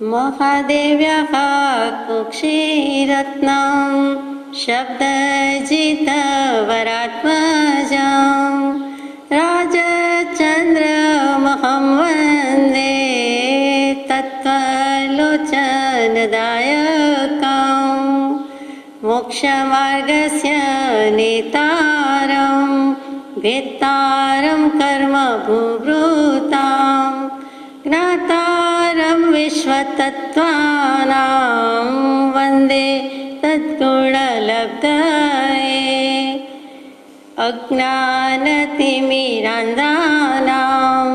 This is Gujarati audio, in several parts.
महादेव्याः कुक्षिरत्नं शब्दजितवरात्मजां राजचन्द्रमहं वन्दे तत्त्वलोचनदायकं मोक्षमार्गस्य नेतारं भेत्तारं कर्मभूभृतां ज्ञातारं विश्वतत्त्वानां वन्दे तद्गुणलब्धये अज्ञानतिमिरान्धानां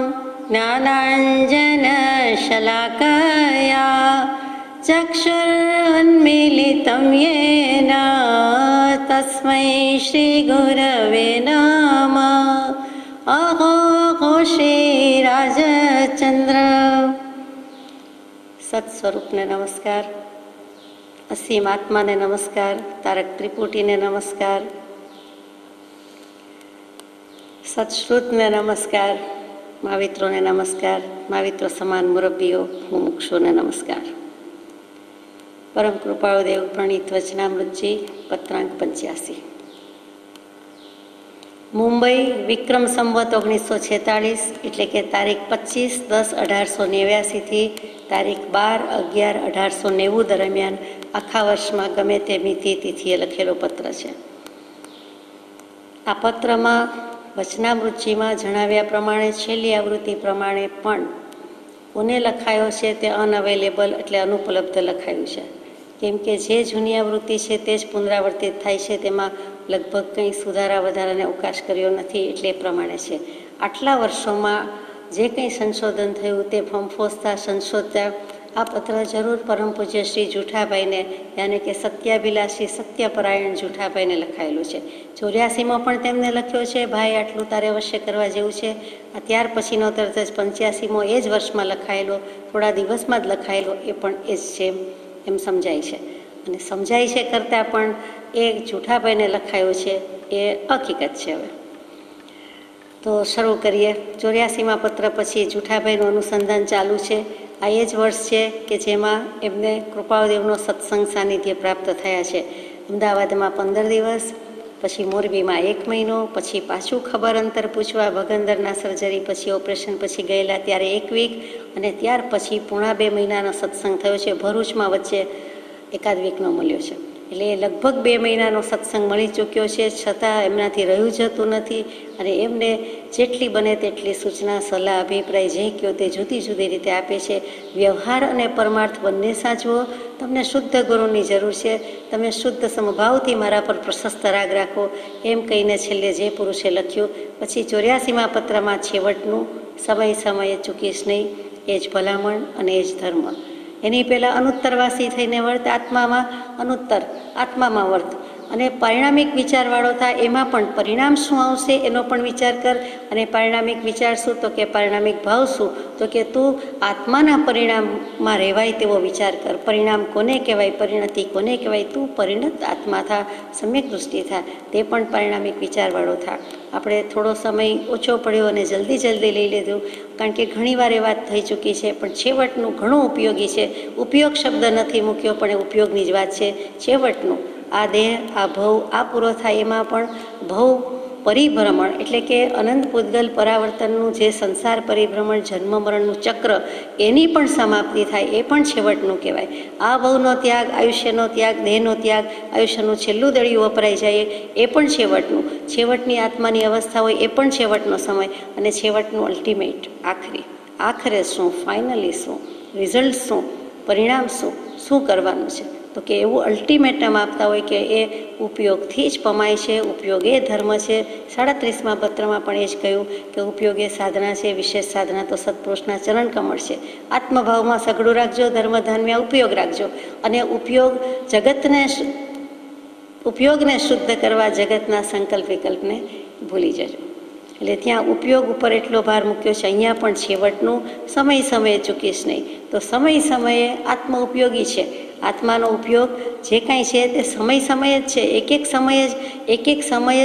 ज्ञानाञ्जनशलाकया चक्षुरुन्मीलितं येन तस्मै श्रीगुरवे नमः। अहो श्रीराजचन्द्र सत्स्वरूपने नमस्कार, असीम आत्माने नमस्कार, तारक त्रिपुटीने नमस्कार, सत्श्रुतने नमस्कार, मावित्रोने नमस्कार, मावित्र समान मुरब्बीओ मुमुक्षुने नमस्कार। परम कृपाळु देव प्रणीत वचनामृतजी पत्रांक 85 मुंबई विक्रम संवत 1946 એટલે કે તારીખ 25/10/1889 થી તારીખ 12/11/1890 દરમિયાન આખા વર્ષમાં ગમે તે મિતિ તિથિએ લખેલો પત્ર છે। આ પત્રમાં વચનામૃતજીમાં જણાવ્યા પ્રમાણે છેલ્લી આવૃત્તિ પ્રમાણે પણ કોને લખાયો છે તે અનઅવેલેબલ એટલે અનુપલબ્ધ લખાયું છે, કેમ કે જે જૂની આવૃત્તિ છે તે જ પુનરાવર્તિત થાય છે, તેમાં લગભગ કંઈ સુધારા વધારાને અવકાશ કર્યો નથી, એટલે એ પ્રમાણે છે। આટલા વર્ષોમાં જે કંઈ સંશોધન થયું તે ફંફોસતા સંશોધતા આ પત્ર જરૂર પરમ પૂજ્ય શ્રી જુઠાભાઈને યાને કે સત્યાભિલાષી સત્યપરાયણ જુઠાભાઈને લખાયેલું છે। 84માં પણ તેમને લખ્યો છે, ભાઈ આટલું તારે અવશ્ય કરવા જેવું છે। ત્યાર પછીનો તરત જ 85મો એ જ વર્ષમાં લખાયેલો, થોડા દિવસમાં જ લખાયેલો એ પણ એ જ છે એમ સમજાય છે। અને સમજાય છે કરતાં પણ એ જુઠાભાઈને લખાયો છે એ હકીકત છે। હવે તો શરૂ કરીએ। 84માં પત્ર પછી જુઠાભાઈનું અનુસંધાન ચાલુ છે। આ એ જ વર્ષ છે કે જેમાં એમને કૃપાળુદેવનો સત્સંગ સાનિધ્ય પ્રાપ્ત થયા છે। અમદાવાદમાં 15 દિવસ, પછી મોરબીમાં 1 મહિનો, પછી પાછું ખબર અંતર પૂછવા ભગંદરના સર્જરી પછી ઓપરેશન પછી ગયેલા ત્યારે 1 વીક, અને ત્યાર પછી પૂણા 2 મહિનાનો સત્સંગ થયો છે। ભરૂચમાં વચ્ચે એકાદ વીકનો મળ્યો છે, એટલે લગભગ 2 મહિનાનો સત્સંગ મળી ચૂક્યો છે, છતાં એમનાથી રહ્યું જતું નથી। અને એમને જેટલી બને તેટલી સૂચના, સલાહ, અભિપ્રાય જે કહ્યો તે જુદી જુદી રીતે આપે છે। વ્યવહાર અને પરમાર્થ બંને સાચવો, તમને શુદ્ધ ગુરુની જરૂર છે, તમે શુદ્ધ સમભાવથી મારા પર પ્રશસ્ત રાગ રાખો, એમ કહીને છેલ્લે જે પુરુષે લખ્યું। પછી 84માં પત્રમાં છેવટનું સમય સમયે ચૂકીશ નહીં, એ જ ભલામણ અને એ જ ધર્મ। એની પહેલાં અનુત્તરવાસી થઈને વર્ત, આત્મામાં અનુત્તર, આત્મામાં વર્ત, અને પરિણામિક વિચારવાળો થાય એમાં પણ પરિણામ શું આવશે એનો પણ વિચાર કર। અને પરિણામિક વિચાર શું? તો કે પરિણામિક ભાવ શું? તો કે તું આત્માના પરિણામમાં રહેવાય તેવો વિચાર કર। પરિણામ કોને કહેવાય, પરિણતિ કોને કહેવાય? તું પરિણત આત્મા થા, સમ્યક દૃષ્ટિ થા, તે પણ પરિણામિક વિચારવાળો થા। આપણે થોડો સમય ઓછો પડ્યો અને જલ્દી લઈ લીધું, કારણ કે ઘણીવાર એ વાત થઈ ચૂકી છે, પણ છેવટનું ઘણું ઉપયોગી છે। ઉપયોગ શબ્દ નથી મૂક્યો, પણ એ ઉપયોગની જ વાત છે। છેવટનું આ દેહ, આ ભવ, આ પૂરો થાય એમાં પણ ભવ પરિભ્રમણ એટલે કે અનંત પૂતગલ પરાવર્તનનું જે સંસાર પરિભ્રમણ જન્મ મરણનું ચક્ર, એની પણ સમાપ્તિ થાય, એ પણ છેવટનું કહેવાય। આ ભવનો ત્યાગ, આયુષ્યનો ત્યાગ, દેહનો ત્યાગ, આયુષ્યનું છેલ્લું દળિયું વપરાઈ જાય એ પણ છેવટનું। છેવટની આત્માની અવસ્થા હોય એ પણ છેવટનો સમય, અને છેવટનું અલ્ટિમેટ આખરે શું, ફાઇનલી શું, રિઝલ્ટ શું, પરિણામ શું કરવાનું છે? તો કે એવું અલ્ટિમેટમ આપતા હોય કે એ ઉપયોગથી જ પમાય છે, ઉપયોગ એ ધર્મ છે। 37માં પત્રમાં પણ એ જ કહ્યું કે ઉપયોગ એ સાધના છે, વિશેષ સાધના તો સત્પુરુષના ચરણ કમળ છે। આત્મભાવમાં સઘળું રાખજો, ધર્મ ધાર્મ્યા ઉપયોગ રાખજો, અને ઉપયોગને શુદ્ધ કરવા જગતના સંકલ્પ વિકલ્પને ભૂલી જજો। એટલે ત્યાં ઉપયોગ ઉપર એટલો ભાર મૂક્યો છે। અહીંયા પણ છેવટનું સમય સમયે ચૂકીશ નહીં, તો સમય સમયે આત્મ ઉપયોગી છે। આત્માનો ઉપયોગ જે કાંઈ છે તે સમય સમયે જ છે। એક એક સમયે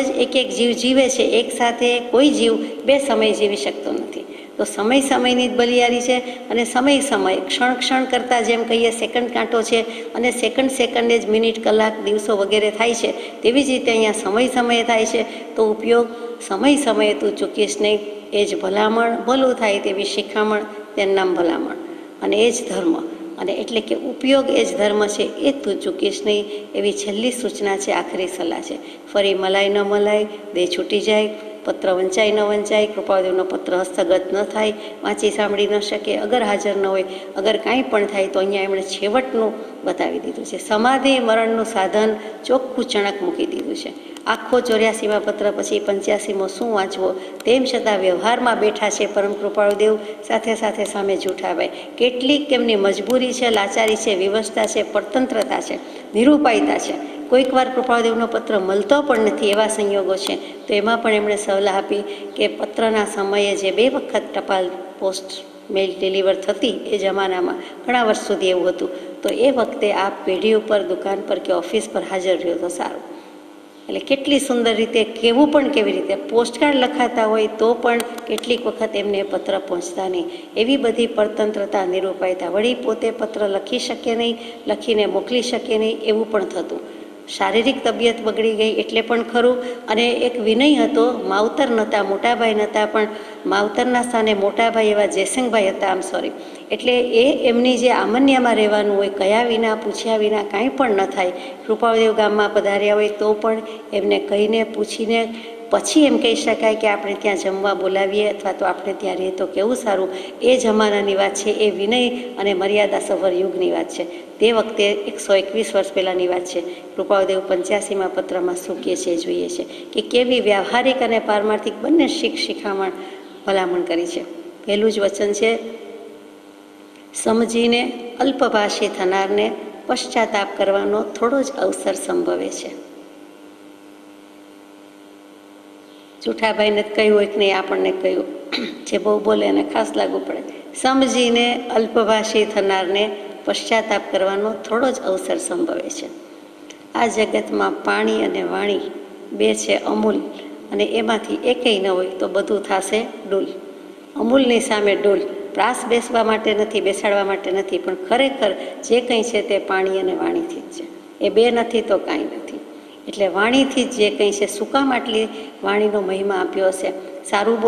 જ એક જીવ જીવે છે। એક સાથે કોઈ જીવ 2 સમય જીવી શકતો નથી। તો તો સમય સમયની જ બલિયારી છે અને સમય ક્ષણ ક્ષણ કરતાં જેમ કહીએ સેકન્ડ કાંટો છે અને સેકન્ડે જ મિનિટ કલાક દિવસો વગેરે થાય છે, તેવી જ રીતે અહીંયા સમયે થાય છે. તો ઉપયોગ સમયે તું ચૂકીશ નહીં, એ જ ભલામણ, ભલું થાય તેવી શિખામણ, તેનું નામ ભલામણ, અને એ જ ધર્મ. અને એટલે કે ઉપયોગ એ જ ધર્મ છે, એ તું ચૂકીશ નહીં, એવી છેલ્લી સૂચના છે, આખરી સલાહ છે. ફરી મલાય ન મલાય, દેહ છૂટી જાય, પત્ર વંચાય ન વંચાય, કૃપાદેવનો પત્ર હસ્તગત ન થાય, વાંચી સાંભળી ન શકે, અગર હાજર ન હોય, અગર કાંઈ પણ થાય તો અહીંયા એમણે છેવટનું બતાવી દીધું છે. સમાધિ મરણનું સાધન ચોખ્ખું ચણક મૂકી દીધું છે. આખો 84માં પત્ર પછી 85મો શું વાંચવો, તેમ છતાં વ્યવહારમાં બેઠા છે પરમ કૃપાળુદેવ, સાથે સાથે સામે જૂઠાભાઈ. કેટલીક એમની મજબૂરી છે, લાચારી છે, વિવશતા છે, પરતંત્રતા છે, નિરૂપાયતા છે. કોઈક વાર કૃપાળુદેવનો પત્ર મળતો પણ નથી, એવા સંયોગો છે. તો એમાં પણ એમણે સલાહ આપી કે પત્રના સમયે જે 2 વખત ટપાલ પોસ્ટ મેલ ડિલિવર થતી એ જમાનામાં ઘણા વર્ષ સુધી એવું હતું, તો એ વખતે આપ પેઢી ઉપર, દુકાન પર કે ઓફિસ પર હાજર રહ્યો તો સારું. એટલે કેટલી સુંદર રીતે, કેવું પણ કેવી રીતે, પોસ્ટકાર્ડ લખાતા હોય તો પણ કેટલીક વખત એમને પત્ર પહોંચતા નહીં, એવી બધી પરતંત્રતા, નિરૂપાયતા. વળી પોતે પત્ર લખી શકે નહીં, લખીને મોકલી શકે નહીં, એવું પણ થતું. શારીરિક તબિયત બગડી ગઈ એટલે પણ ખરું. અને એક વિનય હતો, માવતર નહોતા, મોટાભાઈ નહોતા, પણ માવતરના સ્થાને મોટાભાઈ એવા જયસિંહભાઈ હતા, એટલે એ એમની જે આમન્યામાં રહેવાનું હોય, કયા વિના, પૂછ્યા વિના કાંઈ પણ ન થાય. કૃપાળુદેવ ગામમાં પધાર્યા હોય તો પણ એમને કહીને, પૂછીને પછી એમ કહી શકાય કે આપણે ત્યાં જમવા બોલાવીએ અથવા તો આપણે ત્યાં રહીએ તો કેવું સારું. એ જમાનાની વાત છે, એ વિનય અને મર્યાદા સભર યુગની વાત છે. તે વખતે 121 વર્ષ પહેલાંની વાત છે. કૃપાળુદેવ 85માં પત્રમાં શું કહે છે જોઈએ છે કે કેવી વ્યવહારિક અને પારમાર્થિક બંને શિખામણ, ભલામણ કરી છે. પહેલું જ વચન છે, સમજીને અલ્પભાષી થનારને પશ્ચાતાપ કરવાનો થોડો જ અવસર સંભવે છે. જૂઠાભાઈને કહ્યું હોય કે નહીં, આપણને કહ્યું, જે બહુ બોલે એને ખાસ લાગુ પડે. સમજીને અલ્પભાષી થનારને પશ્ચાતાપ કરવાનો થોડો જ અવસર સંભવે છે. આ જગતમાં પાણી અને વાણી 2 છે અમૂલ, અને એમાંથી એકેય ન હોય તો બધું થશે ડૂલ. અમૂલની સામે ડૂલ. પ્રાસ બેસવા માટે નથી, બેસાડવા માટે નથી, પણ ખરેખર જે કંઈ છે તે પાણી અને વાણીથી જ છે. એ 2 નથી તો કાંઈ નથી. એટલે વાણીથી જ જે કંઈ છે. શું કામ આટલી વાણીનો મહિમા આપ્યો હશે? સારું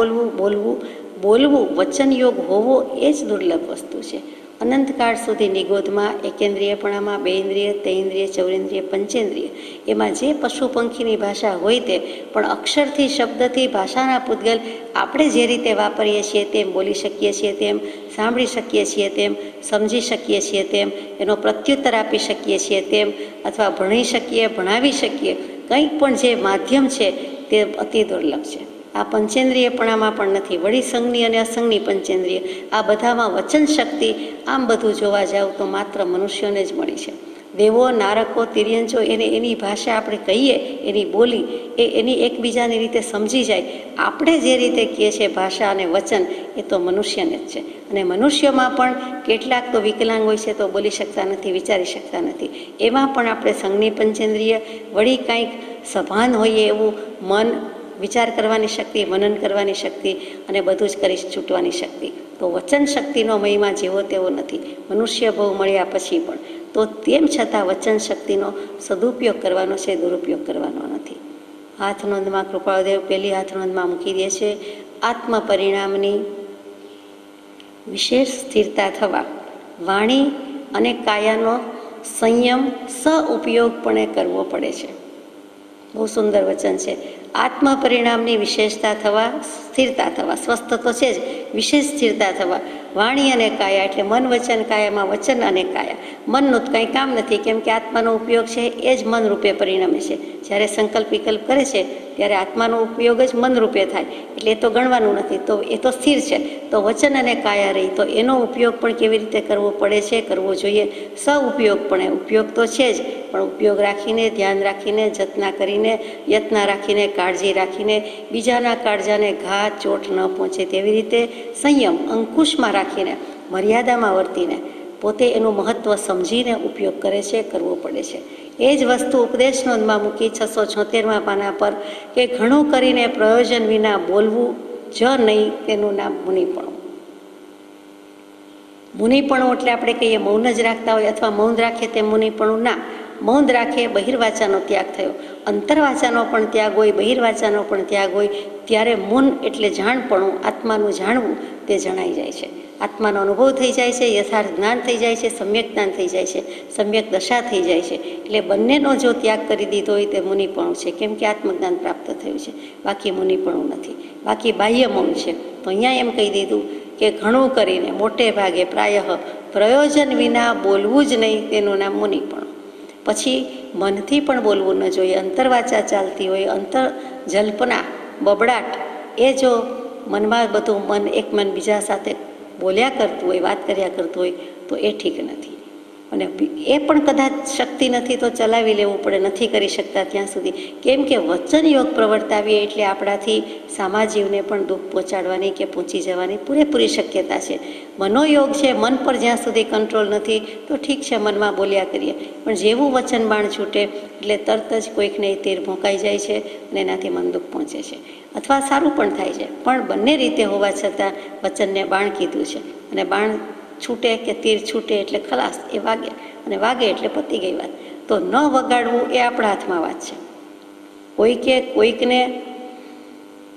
બોલવું, વચનયોગ હોવો એ જ દુર્લભ વસ્તુ છે. અનંતકાળ સુધી નિગોદમાં, એકેન્દ્રિયપણામાં, 2 ઇન્દ્રિય, 3 ઇન્દ્રિય, 4 ઇન્દ્રિય, પંચેન્દ્રિય, એમાં જે પશુ પંખીની ભાષા હોય તે, પણ અક્ષરથી, શબ્દથી, ભાષાના પૂતગલ આપણે જે રીતે વાપરીએ છીએ તેમ બોલી શકીએ છીએ, તેમ સાંભળી શકીએ છીએ, તેમ સમજી શકીએ છીએ, તેમ એનો પ્રત્યુત્તર આપી શકીએ છીએ, તેમ અથવા ભણી શકીએ, ભણાવી શકીએ, કંઈ પણ જે માધ્યમ છે તે અતિ દુર્લભ છે. આ પંચેન્દ્રિયપણામાં પણ નથી. વળી સંઘની અને અસંઘની પંચેન્દ્રિય, આ બધામાં વચન શક્તિ, આમ બધું જોવા જાવ તો માત્ર મનુષ્યોને જ મળી છે. દેવો, નારકો, તિર્યંચો, એને એની ભાષા આપણે કહીએ, એની બોલી, એ એની એકબીજાની રીતે સમજી જાય. આપણે જે રીતે કહીએ છીએ ભાષા અને વચન, એ તો મનુષ્યને જ છે. અને મનુષ્યમાં પણ કેટલાક તો વિકલાંગ હોય છે, તો બોલી શકતા નથી, વિચારી શકતા નથી. એમાં પણ આપણે સંઘની પંચેન્દ્રિય, વળી કાંઈક સભાન હોઈએ એવું મન, વિચાર કરવાની શક્તિ, મનન કરવાની શક્તિ, અને બધું જ કરી છૂટવાની શક્તિ. તો વચન શક્તિનો મહિમા જેવો તેવો નથી, મનુષ્ય ભવ મળ્યા પછી પણ. તો તેમ છતાં વચન શક્તિનો સદુપયોગ કરવાનો છે, દુરુપયોગ કરવાનો નથી. હાથનોંધમાં કૃપાળુદેવ પહેલી હાથનોંધમાં મૂકી દે છે, આત્મ પરિણામની વિશેષ સ્થિરતા થવા વાણી અને કાયાનો સંયમ ઉપયોગપણે કરવો પડે છે. બહુ સુંદર વચન છે. આત્મ પરિણામની વિશેષતા થવા, સ્થિરતા થવા, સ્વસ્થ તો છે જ, વિશેષ સ્થિરતા થવા વાણી અને કાયા, એટલે મન, વચન, કાયામાં વચન અને કાયા. મનનું જ કંઈ કામ નથી, કેમ કે આત્માનો ઉપયોગ છે એ જ મન રૂપે પરિણમે છે. જ્યારે સંકલ્પ વિકલ્પ કરે છે ત્યારે આત્માનો ઉપયોગ જ મન રૂપે થાય, એટલે એ તો ગણવાનું નથી, તો એ તો સ્થિર છે. તો વચન અને કાયા રહી, તો એનો ઉપયોગ પણ કેવી રીતે કરવો પડે છે, કરવો જોઈએ. ઉપયોગપણે, ઉપયોગ તો છે જ, પણ ઉપયોગ રાખીને, ધ્યાન રાખીને, જતના કરીને, યત્ન રાખીને, કાળજી રાખીને, બીજાના કાળજાને ઘા ચોટ ન પહોંચે તેવી રીતે સંયમ, અંકુશમાં રાખીને, મર્યાદામાં વર્તીને, પોતે એનું મહત્ત્વ સમજીને ઉપયોગ કરે છે, કરવો પડે છે. એ જ વસ્તુ ઉપદેશ નોંધમાં મૂકી 676માં પાના પર કે ઘણું કરીને પ્રયોજન વિના બોલવું જ નહીં, તેનું નામ મુનિપણું. મુનિપણું એટલે આપણે કહીએ મૌન જ રાખતા હોય અથવા મૌન રાખે તે મુનિપણું ના. મૌન રાખે બહિર્વાચાનો ત્યાગ થયો. અંતરવાચાનો પણ ત્યાગ હોય, બહિર્વાચાનો પણ ત્યાગ હોય, ત્યારે મુન એટલે જાણપણું, આત્માનું જાણવું તે જણાઈ જાય છે. આત્માનો અનુભવ થઈ જાય છે, યથાર્થ જ્ઞાન થઈ જાય છે, સમ્યક જ્ઞાન થઈ જાય છે, સમ્યક દશા થઈ જાય છે. એટલે બંનેનો જો ત્યાગ કરી દીધો હોય તે મુનિપણું છે, કેમ કે આત્મજ્ઞાન પ્રાપ્ત થયું છે. બાકી મુનિપણું નથી, બાકી બાહ્ય મૌન છે. તો અહીંયા એમ કહી દીધું કે ઘણું કરીને મોટે ભાગે પ્રાયઃ પ્રયોજન વિના બોલવું જ નહીં, તેનું નામ મુનિપણું. પછી મનથી પણ બોલવું ન જોઈએ. અંતરવાચા ચાલતી હોય, અંતર જલ્પના, બબડાટ, એ જો મનમાં બધું મન એક મન બીજા સાથે બોલ્યા કરતું હોય, વાત કર્યા કરતું હોય, તો એ ઠીક નથી. અને એ પણ કદાચ શક્તિ નથી તો ચલાવી લેવું પડે, નથી કરી શકતા ત્યાં સુધી. કેમ કે વચન યોગ પ્રવર્તાવીએ એટલે આપણાથી સામાજીવને પણ દુઃખ પહોંચાડવાની કે પહોંચી જવાની પૂરેપૂરી શક્યતા છે. મનોયોગ છે, મન પર જ્યાં સુધી કંટ્રોલ નથી તો ઠીક છે, મનમાં બોલ્યા કરીએ, પણ જેવું વચન બાણ છૂટે એટલે તરત જ કોઈકને તીર ભોંકાઈ જાય છે અને એનાથી મન દુઃખ પહોંચે છે, અથવા સારું પણ થાય છે. પણ બંને રીતે હોવા છતાં વચનને બાણ કીધું છે, અને બાણ છૂટે કે તીર છૂટે એટલે ખલાસ, એ વાગે, અને વાગે એટલે પતી ગઈ વાત. તો ન વગાડવું એ આપણા હાથમાં વાત છે. કોઈકને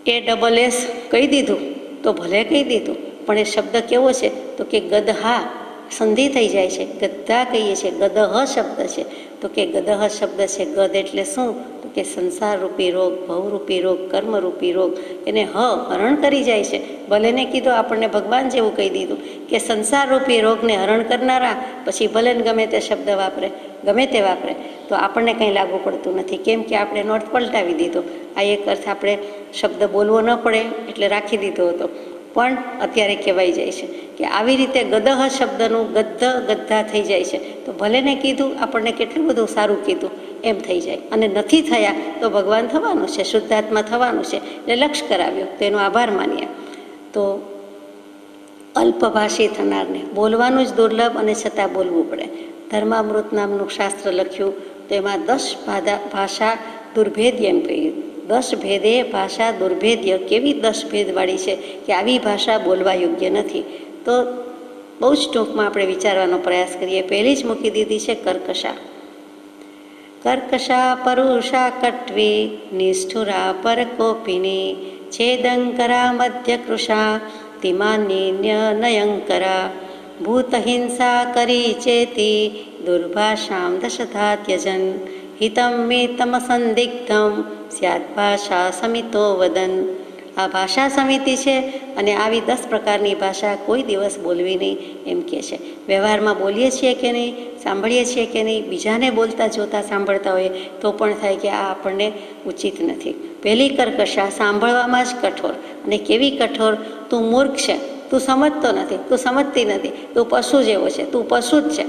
ASS કહી દીધું તો ભલે કહી દીધું, પણ એ શબ્દ કેવો છે તો કે ગદહા, સંધિ થઈ જાય છે. ગદ્દા કહીએ છીએ, ગદહ શબ્દ છે. તો કે ગદહ શબ્દ છે. ગદ એટલે શું તો કે સંસારરૂપી રોગ, ભવરૂપી રોગ, કર્મરૂપી રોગ, એને હરણ કરી જાય છે. ભલે ને કીધું, આપણને ભગવાન જેવું કહી દીધું કે સંસારરૂપી રોગને હરણ કરનારા, પછી ભલે ને ગમે તે શબ્દ વાપરે, ગમે તે વાપરે, તો આપણને કંઈ લાગુ પડતું નથી. કેમ કે આપણે નોર્થ પલટાવી દીધો. આ એક અર્થ આપણે શબ્દ બોલવો ન પડે એટલે રાખી દીધો હતો, પણ અત્યારે કહેવાઈ જાય છે કે આવી રીતે ગદહ શબ્દનું ગદ્દા થઈ જાય છે. તો ભલે ને કીધું, આપણને કેટલું બધું સારું કીધું એમ થઈ જાય. અને નથી થયા તો ભગવાન થવાનું છે, શુદ્ધાત્મા થવાનું છે, એટલે લક્ષ કરાવ્યો, તો એનો આભાર માનીએ. તો અલ્પભાષી થનારને બોલવાનું જ દુર્લભ, અને છતાં બોલવું પડે. ધર્મામૃત નામનું શાસ્ત્ર લખ્યું, તો એમાં 10 ભાષા દુર્ભેદ્ય એમ કહ્યું. 10 ભેદે ભાષા દુર્ભેદ્ય. કેવી 10 ભેદવાળી છે કે આવી ભાષા બોલવા યોગ્ય નથી. તો બહુ જ ટૂંકમાં આપણે વિચારવાનો પ્રયાસ કરીએ. પહેલી જ મૂકી દીધી છે કર્કશા. કર્કશા પરુષા કટ્વી, નિષ્ઠુરા પરકોપિની, છેદંકરા મધ્યકૃષા, તિમાન્યન્ય નયંકરા, ભૂતહિંસા કરી ચેતી, દુર્ભાષામ દશધા ત્યજન, હિતમ મિતમ સંદિગ્ધમ, સ્યાદ ભાષા સમિતો વદન. આ ભાષા સમિતિ છે, અને આવી 10 પ્રકારની ભાષા કોઈ દિવસ બોલવી નહીં એમ કહે છે. વ્યવહારમાં બોલીએ છીએ કે નહીં, સાંભળીએ છીએ કે નહીં, બીજાને બોલતા જોતા સાંભળતા હોઈએ તો પણ થાય કે આ આપણને ઉચિત નથી. પહેલી કર્કશા, સાંભળવામાં જ કઠોર. અને કેવી કઠોર? તું મૂર્ખ છે, તું સમજતો નથી, તું સમજતી નથી, તું પશુ જેવો છે, તું પશુ જ છે.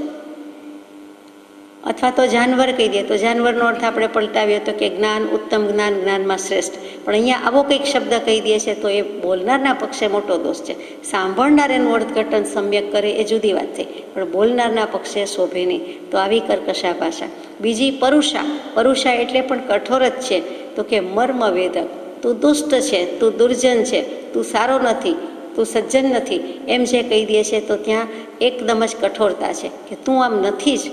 અથવા તો જાનવર કહી દે તો જાનવરનો અર્થ આપણે પલટાવીએ તો કે જ્ઞાન, ઉત્તમ જ્ઞાન, જ્ઞાનમાં શ્રેષ્ઠ. પણ અહીંયા આવો કંઈક શબ્દ કહી દે છે તો એ બોલનારના પક્ષે મોટો દોષ છે. સાંભળનાર એનું અર્થઘટન સમ્યક કરે એ જુદી વાત થઈ, પણ બોલનારના પક્ષે શોભે નહીં. તો આવી કર્કશા ભાષા. બીજી પરુષા. પરુષા એટલે પણ કઠોર જ છે. તો કે મર્મવેદક. તું દુષ્ટ છે, તું દુર્જન છે, તું સારો નથી, તું સજ્જન નથી, એમ જે કહી દે છે તો ત્યાં એકદમ જ કઠોરતા છે કે તું આમ નથી જ,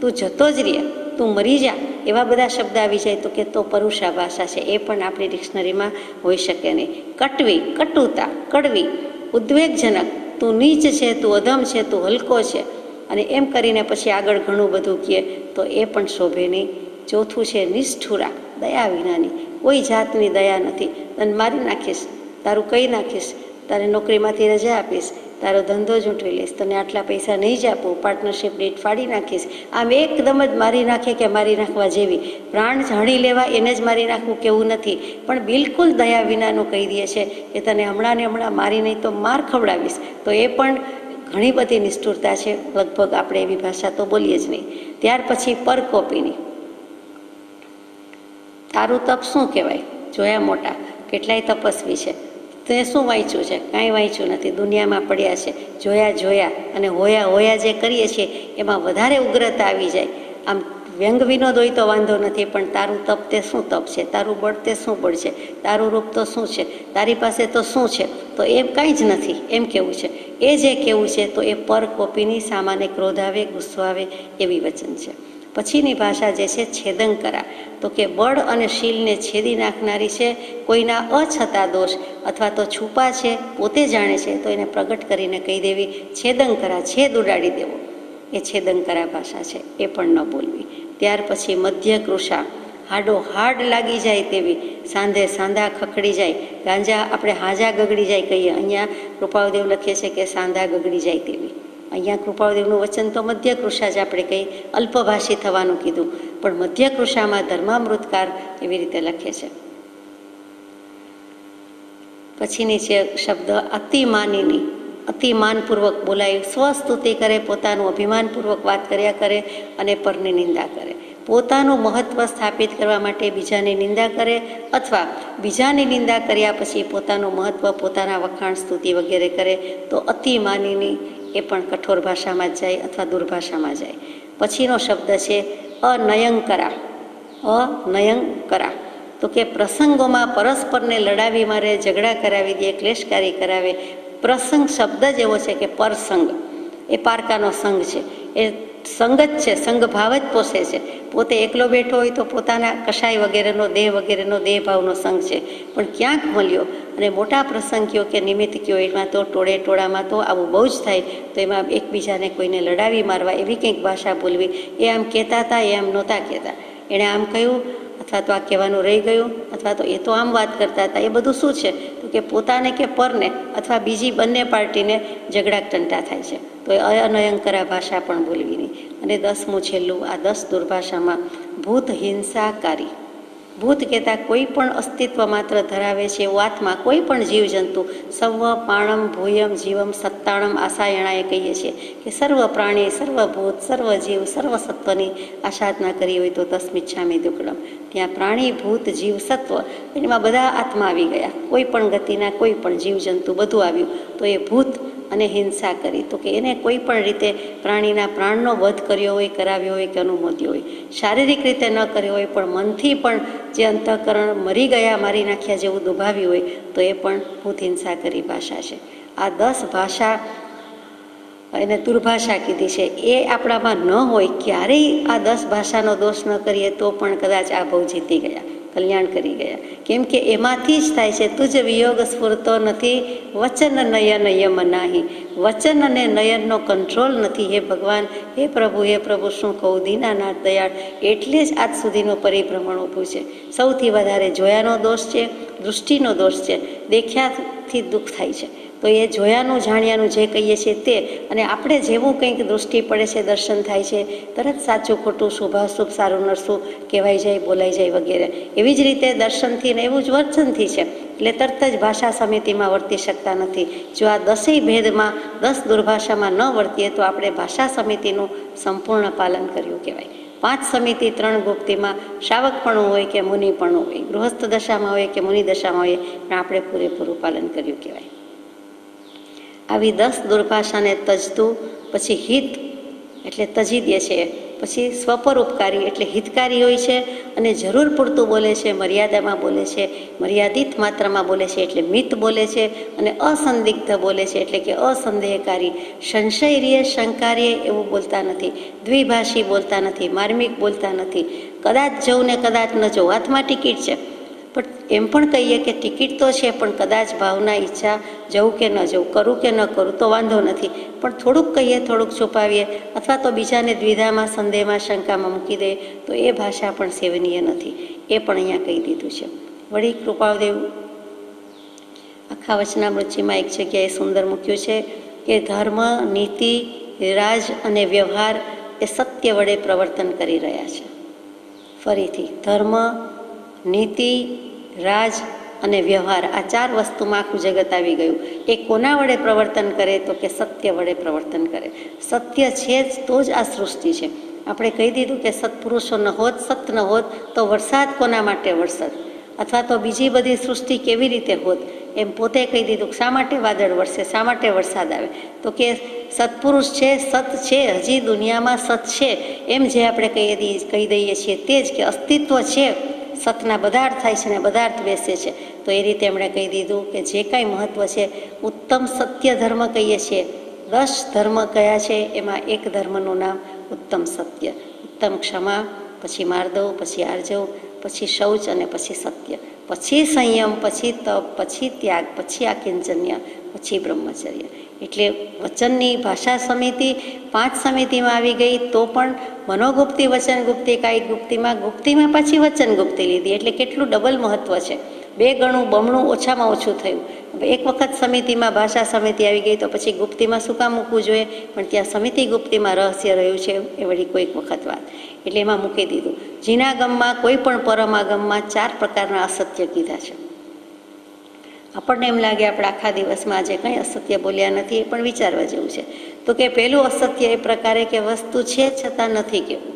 તું જતો જ રહે, તું મરી જા, એવા બધા શબ્દ આવી જાય તો કે તો પરુષા ભાષા છે. એ પણ આપણી ડિક્શનરીમાં હોઈ શકે નહીં. કટવી, કટુતા, કડવી, ઉદ્વેગજનક, તું નીચ છે, તું અધમ છે, તું હલકો છે, અને એમ કરીને પછી આગળ ઘણું બધું કહે તો એ પણ શોભે નહીં. ચોથું છે નિષ્ઠુરા, દયા વિનાની. કોઈ જાતની દયા નથી. તને મારી નાખીશ, તારું કહી નાખીશ, તારે નોકરીમાંથી રજા આપીશ, તારો ધંધો ચૂંટવી લઈશ, તને આટલા પૈસા નહીં જ આપું, પાર્ટનરશિપ ડેટ ફાડી નાખીશ. આમ એકદમ જ મારી નાખે કે મારી નાખવા જેવી. પ્રાણ જાણી લેવા એને જ મારી નાખવું કેવું નથી, પણ બિલકુલ દયા વિનાનું કહી દે છે કે તને હમણાં ને હમણાં મારી નહીં તો માર ખવડાવીશ. તો એ પણ ઘણી બધી નિષ્ઠુરતા છે. લગભગ આપણે એવી ભાષા તો બોલીએ જ નહીં. ત્યાર પછી પરકોપીની. તારું તપ શું કહેવાય? જોયા મોટા કેટલાય તપસ્વી છે, તે શું વાંચ્યું છે? કાંઈ વાંચ્યું નથી, દુનિયામાં પડ્યા છે, જોયા અને હોયા જે કરીએ છીએ એમાં વધારે ઉગ્રતા આવી જાય. આમ વ્યંગ વિનોદ હોય તો વાંધો નથી, પણ તારું તપ તે શું તપ છે? તારું બળ તે શું બળ છે? તારું રૂપ તો શું છે? તારી પાસે તો શું છે? તો એમ કાંઈ જ નથી એમ કેવું છે. એ જે કેવું છે તો એ પર કોપીની સામાન્ય ક્રોધ આવે, ગુસ્સો આવે એવી વચન છે. પછીની ભાષા જે છે છેદંકરા, તો કે બળ અને શીલને છેદી નાખનારી છે. કોઈના અછતા દોષ અથવા તો છુપા છે, પોતે જાણે છે તો એને પ્રગટ કરીને કહી દેવી. છેદંકરા, છેદ ઉડાડી દેવો, એ છેદંકરા ભાષા છે, એ પણ ન બોલવી. ત્યાર પછી મધ્ય કૃષા, હાડો હાડ લાગી જાય તેવી, સાંધે સાંધા ખખડી જાય. ગાંજા આપણે હાજા ગગડી જાય કહીએ, અહીંયા કૃપાળદેવ લખે છે કે સાંધા ગગડી જાય તેવી. અહીંયા કૃપાળદેવનું વચન તો મધ્ય કૃષા જ આપણે કહી, અલ્પભાષી થવાનું કીધું, પણ મધ્ય કૃષામાં ધર્મામૃતકાર એવી રીતે લખે છે. પછીની છે શબ્દ અતિમાનીની, અતિમાનપૂર્વક બોલાય, સ્વસ્તુતિ કરે, પોતાનું અભિમાનપૂર્વક વાત કર્યા કરે અને પરની નિંદા કરે. પોતાનું મહત્વ સ્થાપિત કરવા માટે બીજાની નિંદા કરે, અથવા બીજાની નિંદા કર્યા પછી પોતાનું મહત્વ, પોતાના વખાણ, સ્તુતિ વગેરે કરે, તો અતિમાનીની એ પણ કઠોર ભાષામાં જ જાય અથવા દુર્ભાષામાં જાય. પછીનો શબ્દ છે અનયંકરા. અનયંકરા તો કે પ્રસંગોમાં પરસ્પરને લડાવી મારે, ઝઘડા કરાવી દે, ક્લેશકારી કરાવે. પ્રસંગ શબ્દ જ એવો છે કે પરસંગ, એ પારકાનો સંઘ છે, એ સંગ જ છે, સંઘ ભાવ જ પોષે છે. પોતે એકલો બેઠો હોય તો પોતાના કશાય વગેરેનો દેહ ભાવનો સંઘ છે, પણ ક્યાંક મળ્યો અને મોટા પ્રસંગ કયો કે નિમિત્ત કયો, એમાં તો ટોળે ટોળામાં તો આવું બહુ જ થાય, તો એમાં એકબીજાને કોઈને લડાવી મારવા એવી કંઈક ભાષા બોલવી. એ આમ કહેતા હતા, એ આમ નહોતા કહેતા, એણે આમ કહ્યું અથવા તો આ કહેવાનું રહી ગયું, અથવા તો એ તો આમ વાત કરતા હતા. એ બધું શું છે તો કે પોતાને કે પરને અથવા બીજી બંને પાર્ટીને ઝઘડા ટંટા થાય છે, તો એ અનયંકરા ભાષા પણ બોલવી નહીં. અને 10મું છેલ્લું, આ 10 દુર્ભાષામાં ભૂત હિંસાકારી. ભૂત કહેતા કોઈ પણ અસ્તિત્વ માત્ર ધરાવે છે એવો આત્મા, કોઈ પણ જીવજંતુ, સર્વ પાણમ ભૂયમ જીવમ સત્તાણમ આશાયણાએ કહીએ છીએ કે સર્વ પ્રાણી, સર્વભૂત, સર્વ જીવ, સર્વ સત્વની આસાધના કરી હોય તો તસ્મિચ્છામિ દુક્કડમ. ત્યાં પ્રાણી, ભૂત, જીવ, સત્વ, એમાં બધા આત્મા આવી ગયા. કોઈ પણ ગતિના કોઈ પણ જીવજંતુ બધું આવ્યું, તો એ ભૂત અને હિંસા કરી, તો કે એને કોઈ પણ રીતે પ્રાણીના પ્રાણનો વધ કર્યો હોય, કરાવ્યો હોય કે અનુમોદ્યો હોય, શારીરિક રીતે ન કર્યો હોય પણ મનથી પણ જે અંતઃકરણ મરી ગયા, મારી નાખ્યા જેવું દુભાવ્યું હોય, તો એ પણ ભૂત હિંસા કરી ભાષા છે. આ 10 ભાષા એને દુર્ભાષા કીધી છે. એ આપણામાં ન હોય, ક્યારેય આ 10 ભાષાનો દોષ ન કરીએ તો પણ કદાચ આ ભવ જીતી ગયા, કલ્યાણ કરી ગયા. કેમ કે એમાંથી જ થાય છે તુજ વિયોગ સ્ફૂરતો નથી, વચન નયન યમ નાહી. વચન અને નયનનો કંટ્રોલ નથી. હે ભગવાન, હે પ્રભુ શું કહું, દીનાનાથ દયાળ. એટલે જ આજ સુધીનું પરિભ્રમણ ઊભું છે. સૌથી વધારે જોયાનો દોષ છે, દૃષ્ટિનો દોષ છે, દેખ્યાથી દુઃખ થાય છે. તો એ જોયાનું જાણ્યાનું જે કહીએ છીએ તે, અને આપણે જેવું કંઈક દૃષ્ટિ પડે છે, દર્શન થાય છે, તરત સાચું ખોટું, શુભાશુભ, સારું નરસું કહેવાઈ જાય, બોલાઈ જાય વગેરે. એવી જ રીતે દર્શનથી ને એવું જ વર્તનથી છે, એટલે તરત જ ભાષા સમિતિમાં વર્તી શકતા નથી. જો આ 10 ભેદમાં 10 દુર્ભાષામાં ન વર્તીએ તો આપણે ભાષા સમિતિનું સંપૂર્ણ પાલન કર્યું કહેવાય. 5 સમિતિ 3 ગુપ્તિમાં શ્રાવકપણું હોય કે મુનિપણું હોય, ગૃહસ્થ દશામાં હોય કે મુનિ દશામાં હોય, પણ આપણે પૂરેપૂરું પાલન કર્યું કહેવાય. આવી 10 દુર્ભાષાને તજતું, પછી હિત એટલે તજી દે છે, પછી સ્વપરોપકારી એટલે હિતકારી હોય છે અને જરૂર પૂરતું બોલે છે, મર્યાદામાં બોલે છે, મર્યાદિત માત્રામાં બોલે છે એટલે મિત બોલે છે, અને અસંદિગ્ધ બોલે છે એટલે કે અસંદેહકારી, સંશયરીય, શંકારીય એવું બોલતા નથી, દ્વિભાષી બોલતા નથી, માર્મિક બોલતા નથી, કદાચ જવું ને કદાચ ન જવું. હાથમાં ટિકિટ છે પણ એમ પણ કહીએ કે ટિકિટ તો છે, પણ કદાચ ભાવના, ઈચ્છા, જવું કે ન જવું, કરું કે ન કરું તો વાંધો નથી, પણ થોડુંક કહીએ, થોડુંક છુપાવીએ, અથવા તો બીજાને દ્વિધામાં, સંદેહમાં, શંકામાં મૂકી દે, તો એ ભાષા પણ સેવનીય નથી. એ પણ અહીંયા કહી દીધું છે. વળી કૃપાળદેવ આખા વચનામૃતજીમાં એક જગ્યાએ સુંદર મૂક્યું છે કે ધર્મ, નીતિ, રાજ અને વ્યવહાર એ સત્ય વડે પ્રવર્તન કરી રહ્યા છે. ફરીથી ધર્મ, નીતિ, રાજ અને વ્યવહાર, આ 4 વસ્તુમાં આખું જગત આવી ગયું. એ કોના વડે પ્રવર્તન કરે તો કે સત્ય વડે પ્રવર્તન કરે. સત્ય છે જ તો જ આ સૃષ્ટિ છે. આપણે કહી દીધું કે સત્પુરુષો ન હોત, સત ન હોત તો વરસાદ કોના માટે વરસાદ, અથવા તો બીજી બધી સૃષ્ટિ કેવી રીતે હોત, એમ પોતે કહી દીધું શા માટે વાદળ વરસે, શા માટે વરસાદ આવે, તો કે સત્પુરુષ છે, સત છે, હજી દુનિયામાં સત છે, એમ જે આપણે કહી દઈએ છીએ તે જ કે અસ્તિત્વ છે, સતના બધા અર્થ થાય છે ને બધા અર્થ બેસે છે. તો એ રીતે એમણે કહી દીધું કે જે કાંઈ મહત્ત્વ છે, ઉત્તમ સત્ય ધર્મ કહીએ છીએ. 10 ધર્મ કયા છે, એમાં એક ધર્મનું નામ ઉત્તમ સત્ય. ઉત્તમ ક્ષમા, પછી માર્દવ, પછી આર્જવ, પછી શૌચ અને પછી સત્ય, પછી સંયમ, પછી તપ, પછી ત્યાગ, પછી આકિંચન્ય, પછી બ્રહ્મચર્ય. એટલે વચનની ભાષા સમિતિ 5 સમિતિમાં આવી ગઈ, તો પણ મનોગુપ્તિ, વચનગુપ્તિ, કાયિક ગુપ્તિમાં પાછી વચનગુપ્તિ લીધી. એટલે કેટલું ડબલ મહત્વ છે, 2 ગણું બમણું ઓછામાં ઓછું થયું. એક વખત સમિતિમાં ભાષા સમિતિ આવી ગઈ તો પછી ગુપ્તિમાં શું કામ મૂકવું જોઈએ? પણ ત્યાં સમિતિ ગુપ્તિમાં રહસ્ય રહ્યું છે, એ વળી કોઈક વખત વાત, એટલે એમાં મૂકી દીધું. જીનાગમમાં કોઈ પણ પરમાગમમાં 4 પ્રકારના અસત્ય કીધા છે. આપણને એમ લાગે આપણે આખા દિવસમાં આજે કંઈ અસત્ય બોલ્યા નથી, એ પણ વિચારવા જેવું છે. તો કે પહેલું અસત્ય એ પ્રકારે કે વસ્તુ છે છતાં નથી કહેવું.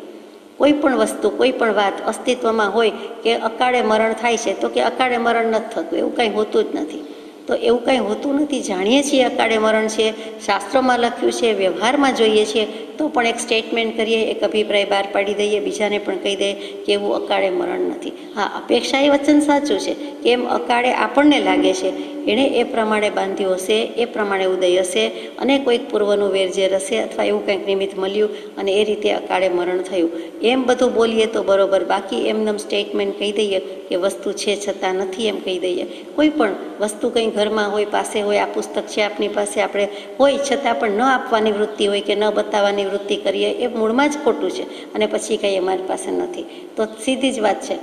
કોઈ પણ વસ્તુ, કોઈ પણ વાત અસ્તિત્વમાં હોય કે અકાળે મરણ થાય છે, તો કે અકાળે મરણ નથી થતું, એવું કંઈ હોતું જ નથી. તો એવું કંઈ હોતું નથી. જાણીએ છીએ અકાળે મરણ છે, શાસ્ત્રોમાં લખ્યું છે, વ્યવહારમાં જોઈએ છીએ, તો પણ એક સ્ટેટમેન્ટ કરીએ, એક અભિપ્રાય બહાર પાડી દઈએ, બીજાને પણ કહી દઈએ કે એવું અકાળે મરણ નથી. હા, અપેક્ષા એ વચન સાચું છે કે એમ અકાળે આપણને લાગે છે, એણે એ પ્રમાણે બાંધ્યું હશે, એ પ્રમાણે ઉદય હશે, અને કોઈક પૂર્વનું વેરઝેર હશે, અથવા એવું કંઈક નિમિત્ત મળ્યું અને એ રીતે અકાળે મરણ થયું, એમ બધું બોલીએ તો બરોબર. બાકી એમનેમ સ્ટેટમેન્ટ કહી દઈએ કે વસ્તુ છે છતાં નથી, એમ કહી દઈએ. કોઈ પણ વસ્તુ કંઈ ઘરમાં હોય, પાસે હોય, આ પુસ્તક છે આપણી પાસે, આપણે હોય છતાં પણ ન આપવાની વૃત્તિ હોય કે ન બતાવવાની વૃત્તિ કરીએ, એ મૂળમાં જ ખોટું છે. અને પછી કંઈ અમારી પાસે નથી, તો સીધી જ વાત છે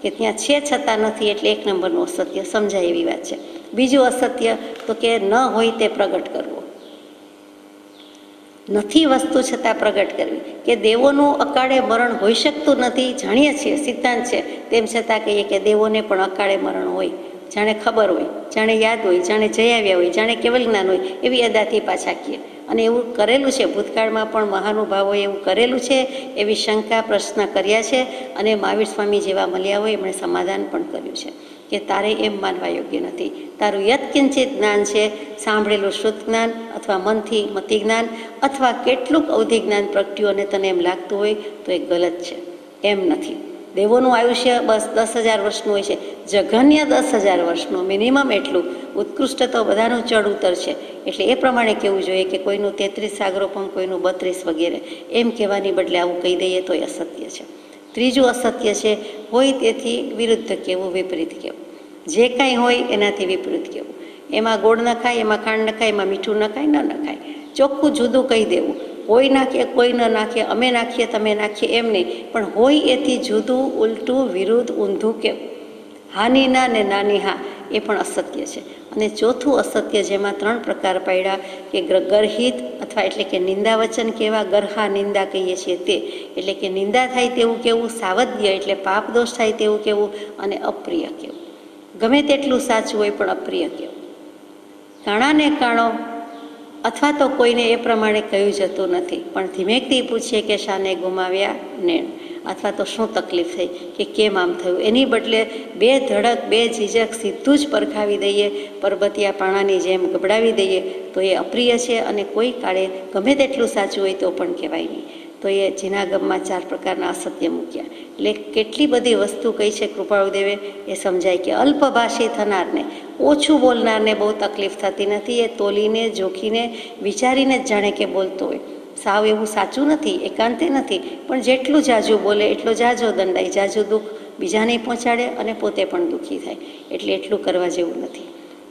કે ત્યાં છે છતાં નથી, એટલે 1 નંબરનું અસત્ય સમજાય એવી વાત છે. બીજું અસત્ય તો કે ન હોય તે પ્રગટ કરવો. નથી વસ્તુ છતાં પ્રગટ કરવી, કે દેવોનું અકાળે મરણ હોઈ શકતું નથી, જાણીએ છીએ, સિદ્ધાંત છે, તેમ છતાં કહીએ કે દેવોને પણ અકાળે મરણ હોય. જાણે ખબર હોય, જાણે યાદ હોય, જાણે જઈ આવ્યા હોય, જાણે કેવલ જ્ઞાન હોય, એવી અદાથી પાછા કીએ. અને એવું કરેલું છે, ભૂતકાળમાં પણ મહાનુભાવોએ એવું કરેલું છે, એવી શંકા પ્રશ્ન કર્યા છે, અને મહાવીર સ્વામી જેવા મળ્યા હોય એમણે સમાધાન પણ કર્યું છે કે તારે એમ માનવા યોગ્ય નથી. તારું યત્કિંચિત જ્ઞાન છે, સાંભળેલું શુદ્ધ જ્ઞાન અથવા મનથી મતિ જ્ઞાન અથવા કેટલુંક અવધિ જ્ઞાન પ્રગટ્યું અને તને એમ લાગતું હોય તો એ ગલત છે. એમ નથી. દેવોનું આયુષ્ય બસ 10,000 વર્ષનું હોય છે, જઘન્ય 10,000 વર્ષનું, મિનિમમ એટલું. ઉત્કૃષ્ટ તો બધાનું ચડ ઉતર છે, એટલે એ પ્રમાણે કહેવું જોઈએ કે કોઈનું 33 સાગરોપમ, કોઈનું 32 વગેરે, એમ કહેવાની બદલે આવું કહી દઈએ તો એ અસત્ય છે. ત્રીજું અસત્ય છે, હોય તેથી વિરુદ્ધ કહેવું, વિપરીત કહેવું. જે કાંઈ હોય એનાથી વિપરીત કહેવું. એમાં ગોળ ન ખાય, એમાં ખાંડ ન ખાય, એમાં મીઠું ન ખાય, ન ખાય, ચોખ્ખું જુદું કહી દેવું. કોઈ નાખે, કોઈ ન નાખે, અમે નાખીએ, તમે નાખીએ, એમ નહીં, પણ હોય એથી જુદું, ઉલટું, વિરુદ્ધ, ઊંધું કહેવું. હાનિના ને નાની હા, એ પણ અસત્ય છે. અને ચોથું અસત્ય, જેમાં 3 પ્રકાર પાડ્યા, કે ગર્હિત અથવા એટલે કે નિંદા વચન કહેવા, ગર્હા નિંદા કહીએ છીએ તે, એટલે કે નિંદા થાય તેવું કહેવું, સાવધ્ય એટલે પાપ દોષ થાય તેવું કહેવું, અને અપ્રિય કહેવું. ગમે તેટલું સાચું હોય પણ અપ્રિય કહેવું. કાણાને કાણો અથવા તો કોઈને એ પ્રમાણે કહ્યું જતું નથી, પણ ધીમેકથી પૂછીએ કે શાને ગુમાવ્યા ને, અથવા તો શું તકલીફ થઈ, કે કેમ આમ થયું, એની બદલે 2 ધડક 2 ઝીઝક સીધું જ પરખાવી દઈએ, પરબતિયા પાણાની જેમ ગબડાવી દઈએ, તો એ અપ્રિય છે. અને કોઈ કાળે ગમે તેટલું સાચું હોય તો પણ કહેવાય નહીં. તો એ જીનાગમમાં 4 પ્રકારના અસત્ય મૂક્યા. એટલે કેટલી બધી વસ્તુ કહી છે કૃપાળુદેવે, એ સમજાય કે અલ્પભાષી થનારને, ઓછું બોલનારને બહુ તકલીફ થતી નથી. એ તોલીને, જોખીને, વિચારીને જ જાણે કે બોલતો હોય. સાવ એવું સાચું નથી, એકાંતે નથી, પણ જેટલું જાજુ બોલે એટલો જાજો દંડાય, જાજુ દુઃખ બીજાને પહોંચાડે અને પોતે પણ દુઃખી થાય. એટલે એટલું કરવા જેવું નથી.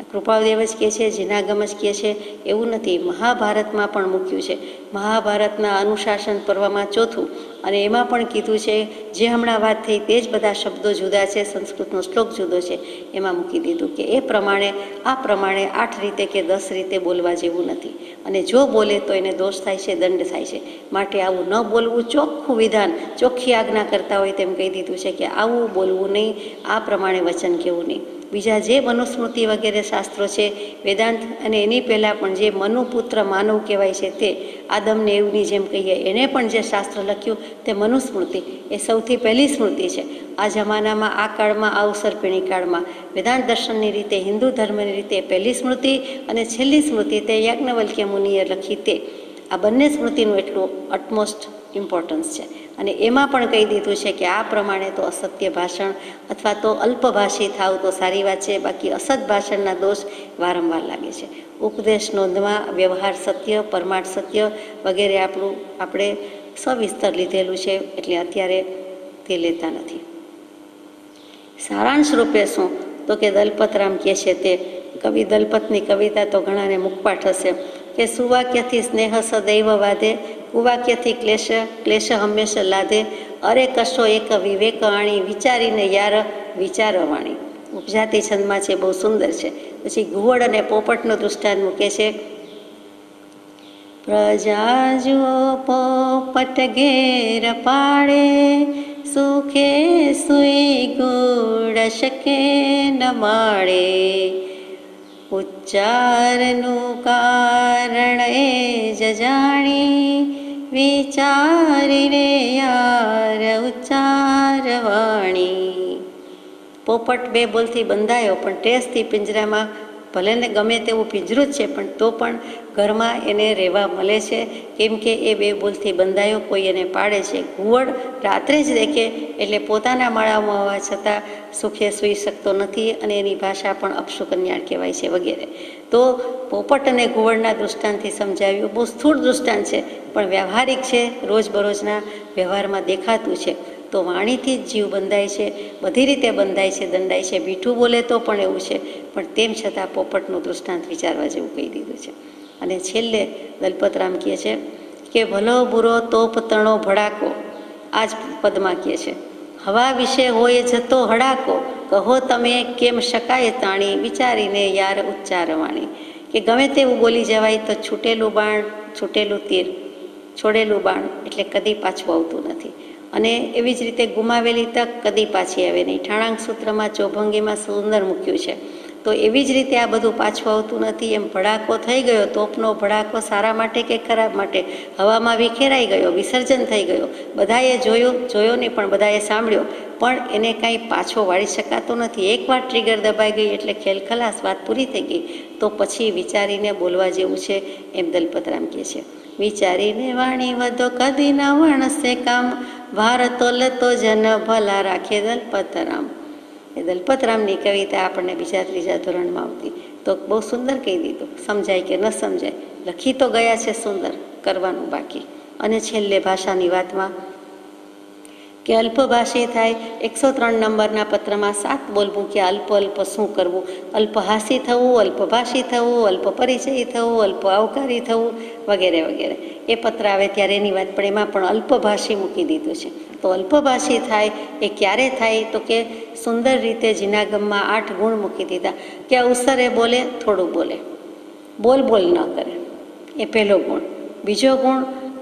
કૃપાળુદેવ જ કહે છે, જીનાગમ જ કહે છે, એવું નથી. મહાભારતમાં પણ મૂક્યું છે. મહાભારતના અનુશાસન પર્વમાં 4, અને એમાં પણ કીધું છે, જે હમણાં વાત થઈ તે જ બધા શબ્દો જુદા છે, સંસ્કૃતનો શ્લોક જુદો છે, એમાં મૂકી દીધું કે એ પ્રમાણે, આ પ્રમાણે 8 રીતે કે 10 રીતે બોલવા જેવું નથી. અને જો બોલે તો એને દોષ થાય છે, દંડ થાય છે. માટે આવું ન બોલવું, ચોખ્ખું વિધાન, ચોખ્ખી આજ્ઞા કરતા હોય તેમ કહી દીધું છે કે આવું બોલવું નહીં, આ પ્રમાણે વચન કહેવું નહીં. બીજા જે મનુસ્મૃતિ વગેરે શાસ્ત્રો છે, વેદાંત, અને એની પહેલાં પણ જે મનુપુત્ર માનવ કહેવાય છે તે, આદમને એવની જેમ કહીએ, એણે પણ જે શાસ્ત્ર લખ્યું તે મનુસ્મૃતિ, એ સૌથી પહેલી સ્મૃતિ છે. આ જમાનામાં, આ કાળમાં, આ અવસરપીણી કાળમાં વેદાંત દર્શનની રીતે, હિન્દુ ધર્મની રીતે પહેલી સ્મૃતિ, અને છેલ્લી સ્મૃતિ તે યાજ્ઞવલ્ક્ય મુનિએ લખી તે. આ બંને સ્મૃતિનું એટલું અટમોસ્ટ ઇમ્પોર્ટન્સ છે. અને એમાં પણ કહી દીધું છે કે આ પ્રમાણે તો અસત્ય ભાષણ અથવા તો અલ્પભાષી થાવ તો સારી વાત છે, બાકી અસત ભાષણના દોષ વારંવાર લાગે છે. ઉપદેશ નોંધમાં વ્યવહાર સત્ય, પરમાર્થ સત્ય વગેરે આપણે સવિસ્તર લીધેલું છે, એટલે અત્યારે તે લેતા નથી. સારાંશ રૂપે શું તો કે દલપતરામ કહે છે તે કવિ દલપતની કવિતા તો ઘણાને મુખપાઠ હશે કે સુવાક્યથી સ્નેહ સદૈવ વાધે, કુવાક્યથી ક્લેશ હંમેશા લાધે, અરે કશો એક વિવેક આણી, વિચારીને યાર વિચારવાણી. ઉપજાતિ છંદમાં છે, બહુ સુંદર છે. પછી ઘુવડ અને પોપટનો દૃષ્ટાંત મૂકે છે. પ્રજા જો પોપટ ઘેર પાડે, સુખે સુઈ ગુડ શકે ન માળે, ઉચ્ચારનું કારણ એ જ જાણી, વિચારીને યાર ઉચ્ચારવાણી. પોપટ બે બોલથી બંધાયો પણ ટેસથી પિંજરામાં, ભલે ને ગમે તેવું પિંજરું જ છે પણ તો પણ ઘરમાં એને રહેવા મળે છે, કેમ કે એ બે બોલથી બંધાયો, કોઈ એને પાડે છે. ઘુવડ રાત્રે જ દેખે એટલે પોતાના માળામાં હોવા છતાં સુખે સૂઈ શકતો નથી અને એની ભાષા પણ અપશુકન્યાળ કહેવાય છે વગેરે. તો પોપટ અને ઘુવડના દૃષ્ટાંતથી સમજાવ્યું. બહુ સ્થૂળ દૃષ્ટાંત છે પણ વ્યવહારિક છે, રોજબરોજના વ્યવહારમાં દેખાતું છે. તો વાણીથી જ જીવ બંધાય છે, બધી રીતે બંધાય છે, દંડાય છે. મીઠું બોલે તો પણ એવું છે, પણ તેમ છતાં પોપટનું દૃષ્ટાંત વિચારવા જેવું કહી દીધું છે. અને છેલ્લે દલપતરામ કહે છે કે ભલો બુરો તોપ તણો ભડાકો, આ જ પદમાં કહે છે. હવા વિશે હોય જતો હડાકો, કહો તમે કેમ શકાય તાણી, વિચારીને યાર ઉચ્ચારવાણી. કે ગમે તેવું બોલી જવાય તો છૂટેલું બાણ, છૂટેલું તીર, છોડેલું બાણ એટલે કદી પાછું આવતું નથી. અને એવી જ રીતે ગુમાવેલી તક કદી પાછી આવે નહીં. ઠાણાંક સૂત્રમાં ચોભંગીમાં સુંદર મૂક્યું છે. તો એવી જ રીતે આ બધું પાછું આવતું નથી. એમ ભડાકો થઈ ગયો, તોપનો ભડાકો સારા માટે કે ખરાબ માટે, હવામાં વિખેરાઈ ગયો, વિસર્જન થઈ ગયો, બધાએ જોયો નહીં પણ બધાએ સાંભળ્યો, પણ એને કાંઈ પાછો વાળી શકાતો નથી. એકવાર ટ્રિગર દબાઈ ગઈ એટલે ખેલ ખલાસ, વાત પૂરી થઈ ગઈ. તો પછી વિચારીને બોલવા જેવું છે, એમ દલપતરામ કહે છે. વિચારીને વાણી વધો કદી ન વણશે કામ, ભારતો લતો જન ભલા રાખે દલપતરામ. એ દલપતરામની કવિતા આપણને બીજા ત્રીજા ધોરણમાં આવતી. તો બહુ સુંદર કહી દીધું, સમજાય કે ન સમજાય, લખી તો ગયા છે સુંદર, કરવાનું બાકી. અને છેલ્લે ભાષાની વાતમાં કે અલ્પભાષી થાય. 103 નંબરના પત્રમાં 7 બોલ મૂક્યા. અલ્પ શું કરવું? અલ્પહાસી થવું, અલ્પભાષી થવું, અલ્પ પરિચય થવું, અલ્પ આવકારી થવું વગેરે વગેરે. એ પત્ર આવે ત્યારે એની વાત, પણ એમાં પણ અલ્પભાષી મૂકી દીધું છે. તો અલ્પભાષી થાય એ ક્યારે થાય તો કે સુંદર રીતે જીનાગમમાં 8 ગુણ મૂકી દીધા કે અવસરે બોલે, થોડું બોલે, બોલ ન કરે, એ પહેલો ગુણ. બીજો ગુણ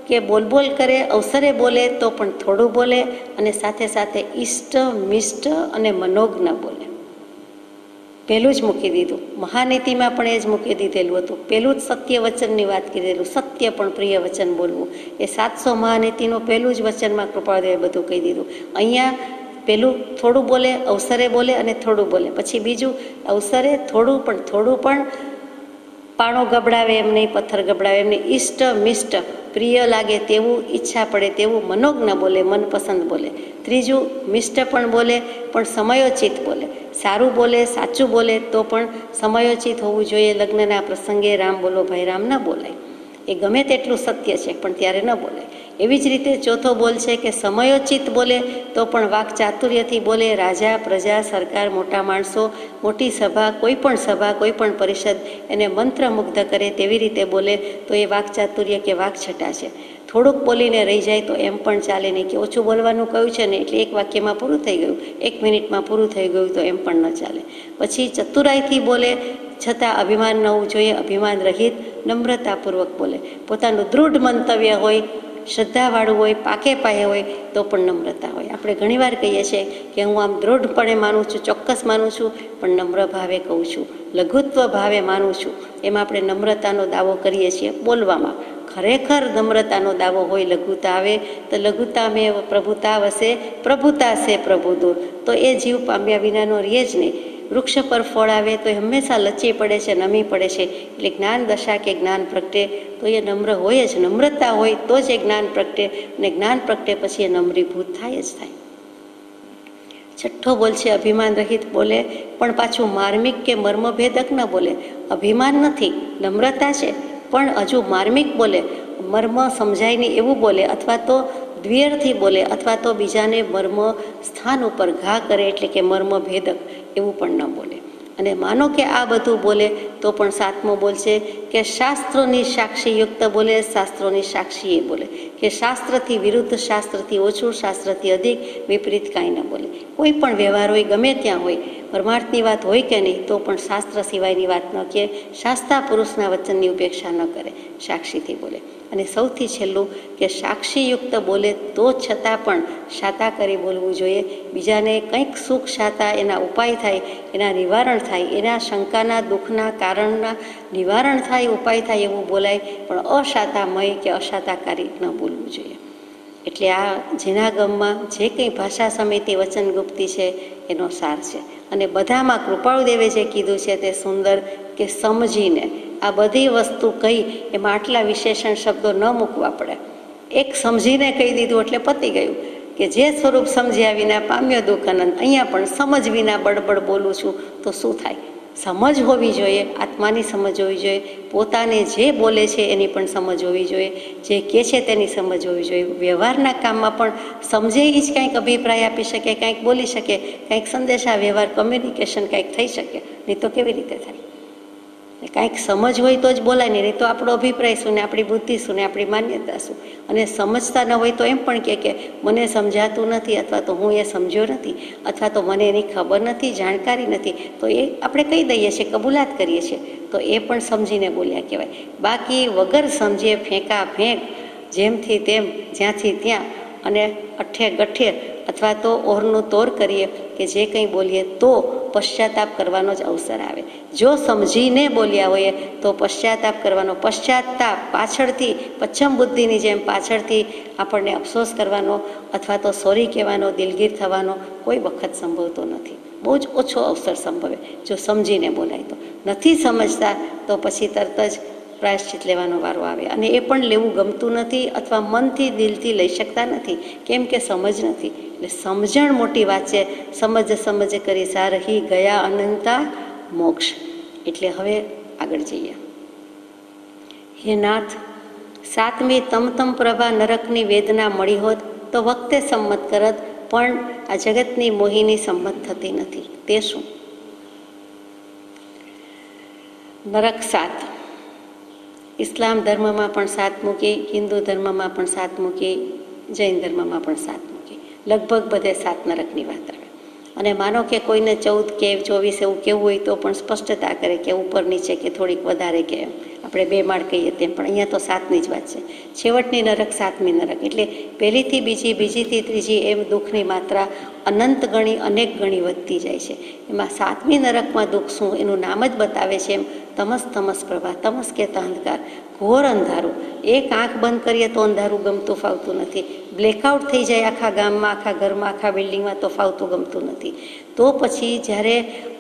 કે બોલ કરે, અવસરે બોલે તો પણ થોડું બોલે, અને સાથે સાથે ઇષ્ટ મિષ્ટ અને મનોજ્ઞ બોલે. પહેલું જ મૂકી દીધું. મહાનીતિમાં પણ એ જ મૂકી દીધેલું હતું. પહેલું જ સત્ય વચનની વાત કરેલું, સત્ય પણ પ્રિય વચન બોલવું. એ 700 મહાનીતિનું પહેલું જ વચનમાં કૃપાળુએ બધું કહી દીધું. અહીંયા પહેલું થોડું બોલે, અવસરે બોલે અને થોડું બોલે. પછી બીજું અવસરે થોડું પણ પાણો ગબડાવે એમ નહીં, પથ્થર ગબડાવે એમ નહીં, ઇષ્ટ મિષ્ટ પ્રિય લાગે તેવું, ઈચ્છા પડે તેવું, મનોજ્ઞ બોલે, મનપસંદ બોલે. ત્રીજું મિષ્ટ પણ બોલે પણ સમયોચિત બોલે, સારું બોલે, સાચું બોલે તો પણ સમયોચિત હોવું જોઈએ. લગ્નના પ્રસંગે રામ બોલો ભાઈ રામ ન બોલાય, એ ગમે તેટલું સત્ય છે પણ ત્યારે ન બોલાય. એવી જ રીતે ચોથો બોલ છે કે સમયોચિત બોલે તો પણ વાક ચાતુર્યથી બોલે. રાજા, પ્રજા, સરકાર, મોટા માણસો, મોટી સભા, કોઈ પણ પરિષદ એને મંત્રમુગ્ધ કરે તેવી રીતે બોલે તો એ વાક ચાતુર્ય કે વાક છટા છે. થોડુંક બોલીને રહી જાય તો એમ પણ ચાલે નહીં કે ઓછું બોલવાનું કહ્યું છે ને એટલે 1 વાક્યમાં પૂરું થઈ ગયું, 1 મિનિટમાં પૂરું થઈ ગયું તો એમ પણ ન ચાલે. પછી ચતુરાઈથી બોલે છતાં અભિમાન ન હોવું જોઈએ, અભિમાન રહિત નમ્રતાપૂર્વક બોલે. પોતાનું દૃઢ મંતવ્ય હોય, શ્રદ્ધાવાળું હોય, પાકે પાયે હોય તો પણ નમ્રતા હોય. આપણે ઘણીવાર કહીએ છીએ કે હું આમ દૃઢપણે માનું છું, ચોક્કસ માનું છું, પણ નમ્ર ભાવે કહું છું, લઘુત્વ ભાવે માનું છું. એમાં આપણે નમ્રતાનો દાવો કરીએ છીએ બોલવામાં. ખરેખર નમ્રતાનો દાવો હોય, લઘુતા આવે તો લઘુતા મેં પ્રભુતા વસે, પ્રભુતા છે પ્રભુ દૂર. તો એ જીવ પામ્યા વિનાનો રહે જ નહીં. વૃક્ષ પર ફળ આવે તો એ હંમેશા લચી પડે છે, નમી પડે છે. એટલે જ્ઞાન દશા કે જ્ઞાન પ્રગટે તો એ નમ્ર હોય જ. નમ્રતા હોય તો જ એ જ્ઞાન પ્રગટે, અને જ્ઞાન પ્રગટે પછી એ નમ્રીભૂત થાય જ થાય. છઠ્ઠો બોલ છે અભિમાન રહિત બોલે, પણ પાછું માર્મિક કે મર્મભેદક ન બોલે. અભિમાન નથી, નમ્રતા છે, પણ હજુ માર્મિક બોલે, મર્મ સમજાય નહીં એવું બોલે, અથવા તો દ્વ્યર્થી બોલે, અથવા તો બીજાને મર્મ સ્થાન ઉપર ઘા કરે, એટલે કે મર્મભેદક એવું પણ ન બોલે. અને માનો કે આ બધું બોલે તો પણ સાતમો બોલ છે કે શાસ્ત્રોની સાક્ષીયુક્ત બોલે, શાસ્ત્રોની સાક્ષીએ બોલે. કે શાસ્ત્રથી વિરુદ્ધ, શાસ્ત્રથી ઓછું, શાસ્ત્રથી અધિક, વિપરીત કાંઈ ન બોલે. કોઈ પણ વ્યવહાર હોય, ગમે ત્યાં હોય, પરમાર્થની વાત હોય કે નહીં, તો પણ શાસ્ત્ર સિવાયની વાત ન કહે. શાસ્ત્રા પુરુષના વચનની ઉપેક્ષા ન કરે, સાક્ષીથી બોલે. અને સૌથી છેલ્લું કે સાક્ષીયુક્ત બોલે તો છતાં પણ શાતા કરી બોલવું જોઈએ. બીજાને કંઈક સુખ શાતા એના ઉપાય થાય, એના નિવારણ થાય, એના શંકાના દુઃખના કારણના નિવારણ થાય, ઉપાય થાય એવું બોલાય, પણ અશાતામય કે અશાતાકારી ન બોલવું જોઈએ. એટલે આ જેના ગમમાં જે કંઈ ભાષા સમિતિ વચનગુપ્તી છે એનો સાર છે. અને બધામાં કૃપાળુદેવે જે કીધું છે તે સુંદર, કે સમજીને આ બધી વસ્તુ કહી, એમાં આટલા વિશેષણ શબ્દો ન મૂકવા પડે. એક સમજીને કહી દીધું એટલે પતી ગયું. કે જે સ્વરૂપ સમજ્યા વિના પામ્યો દુઃખ અનંત. અહીંયા પણ સમજ વિના બળબડ બોલું છું તો શું થાય? સમજ હોવી જોઈએ, આત્માની સમજ હોવી જોઈએ, પોતાને જે બોલે છે એની પણ સમજ હોવી જોઈએ, જે કહે છે તેની સમજ હોવી જોઈએ. વ્યવહારના કામમાં પણ સમજે એ જ કાંઈક અભિપ્રાય આપી શકે, કાંઈક બોલી શકે, કાંઈક સંદેશા વ્યવહાર કમ્યુનિકેશન કાંઈક થઈ શકે. નહીં તો કેવી રીતે થાય? કાંઈક સમજ હોય તો જ બોલાય નહીં તો આપણો અભિપ્રાય શું ને આપણી બુદ્ધિ શું ને આપણી માન્યતા શું? અને સમજતા ન હોય તો એમ પણ કે મને સમજાતું નથી, અથવા તો હું એ સમજ્યો નથી, અથવા તો મને એની ખબર નથી, જાણકારી નથી, તો એ આપણે કહી દઈએ છીએ, કબૂલાત કરીએ છીએ, તો એ પણ સમજીને બોલ્યા કહેવાય. બાકી વગર સમજીએ ફેંકા ફેંક, જેમથી તેમ, જ્યાંથી ત્યાં, અને અઠે ગઠે, અથવા તો ઓરનું તોર કરીએ કે જે કંઈ બોલીએ તો પશ્ચાતાપ કરવાનો જ અવસર આવે. જો સમજીને બોલ્યા હોઈએ તો પશ્ચાતાપ કરવાનો, પશ્ચાતાપ પાછળથી, પચ્છમ બુદ્ધિની જેમ પાછળથી આપણને અફસોસ કરવાનો, અથવા તો સોરી કહેવાનો, દિલગીર થવાનો કોઈ વખત સંભવતો નથી. બહુ જ ઓછો અવસર સંભવે જો સમજીને બોલાય તો. નથી સમજતા તો પછી તરત જ પ્રાયશ્ચિત લેવાનો વારો આવે. અને એ પણ લેવું ગમતું નથી, અથવા મનથી દિલથી લઈ શકતા નથી, કેમ કે સમજ નથી. એટલે સમજણ મોટી વાત છે. સમજ સમજ કરી સારહી ગયા અનંતા મોક્ષ. એટલે હવે આગળ જઈએ. હે નાથ, સાતમી તમ પ્રભા નરકની વેદના મળી હોત તો વખતે સંમત કરત, પણ આ જગતની મોહિની સંમત થતી નથી. તે શું? નરક 7. ઇસ્લામ ધર્મમાં પણ 7 મૂકી, હિન્દુ ધર્મમાં પણ 7 મૂકી, જૈન ધર્મમાં પણ 7 મૂકી. લગભગ બધે 7 નરકની વાત આવે. અને માનો કે કોઈને 14 કે 24 એવું કેવું હોય તો પણ સ્પષ્ટતા કરે કે ઉપર નીચે કે થોડીક વધારે કે આપણે 2 માળ કહીએ તેમ, પણ અહીંયા તો 7ની જ વાત છે. છેવટની નરક 7મી નરક. એટલે પહેલીથી બીજી, બીજીથી ત્રીજી, એમ દુઃખની માત્રા અનંત ગણી, અનેક ગણી વધતી જાય છે. એમાં 7મી નરકમાં દુઃખ શું એનું નામ જ બતાવે છે. એમ તમસ પ્રભા, તમસ કહેતા અંધકાર, ઘોર અંધારું. એક આંખ બંધ કરીએ તો અંધારું ગમતું ફાવતું નથી. બ્લેકઆઉટ થઈ જાય આખા ગામમાં, આખા ઘરમાં, આખા બિલ્ડિંગમાં તો ફાવતું ગમતું નથી. તો પછી જ્યારે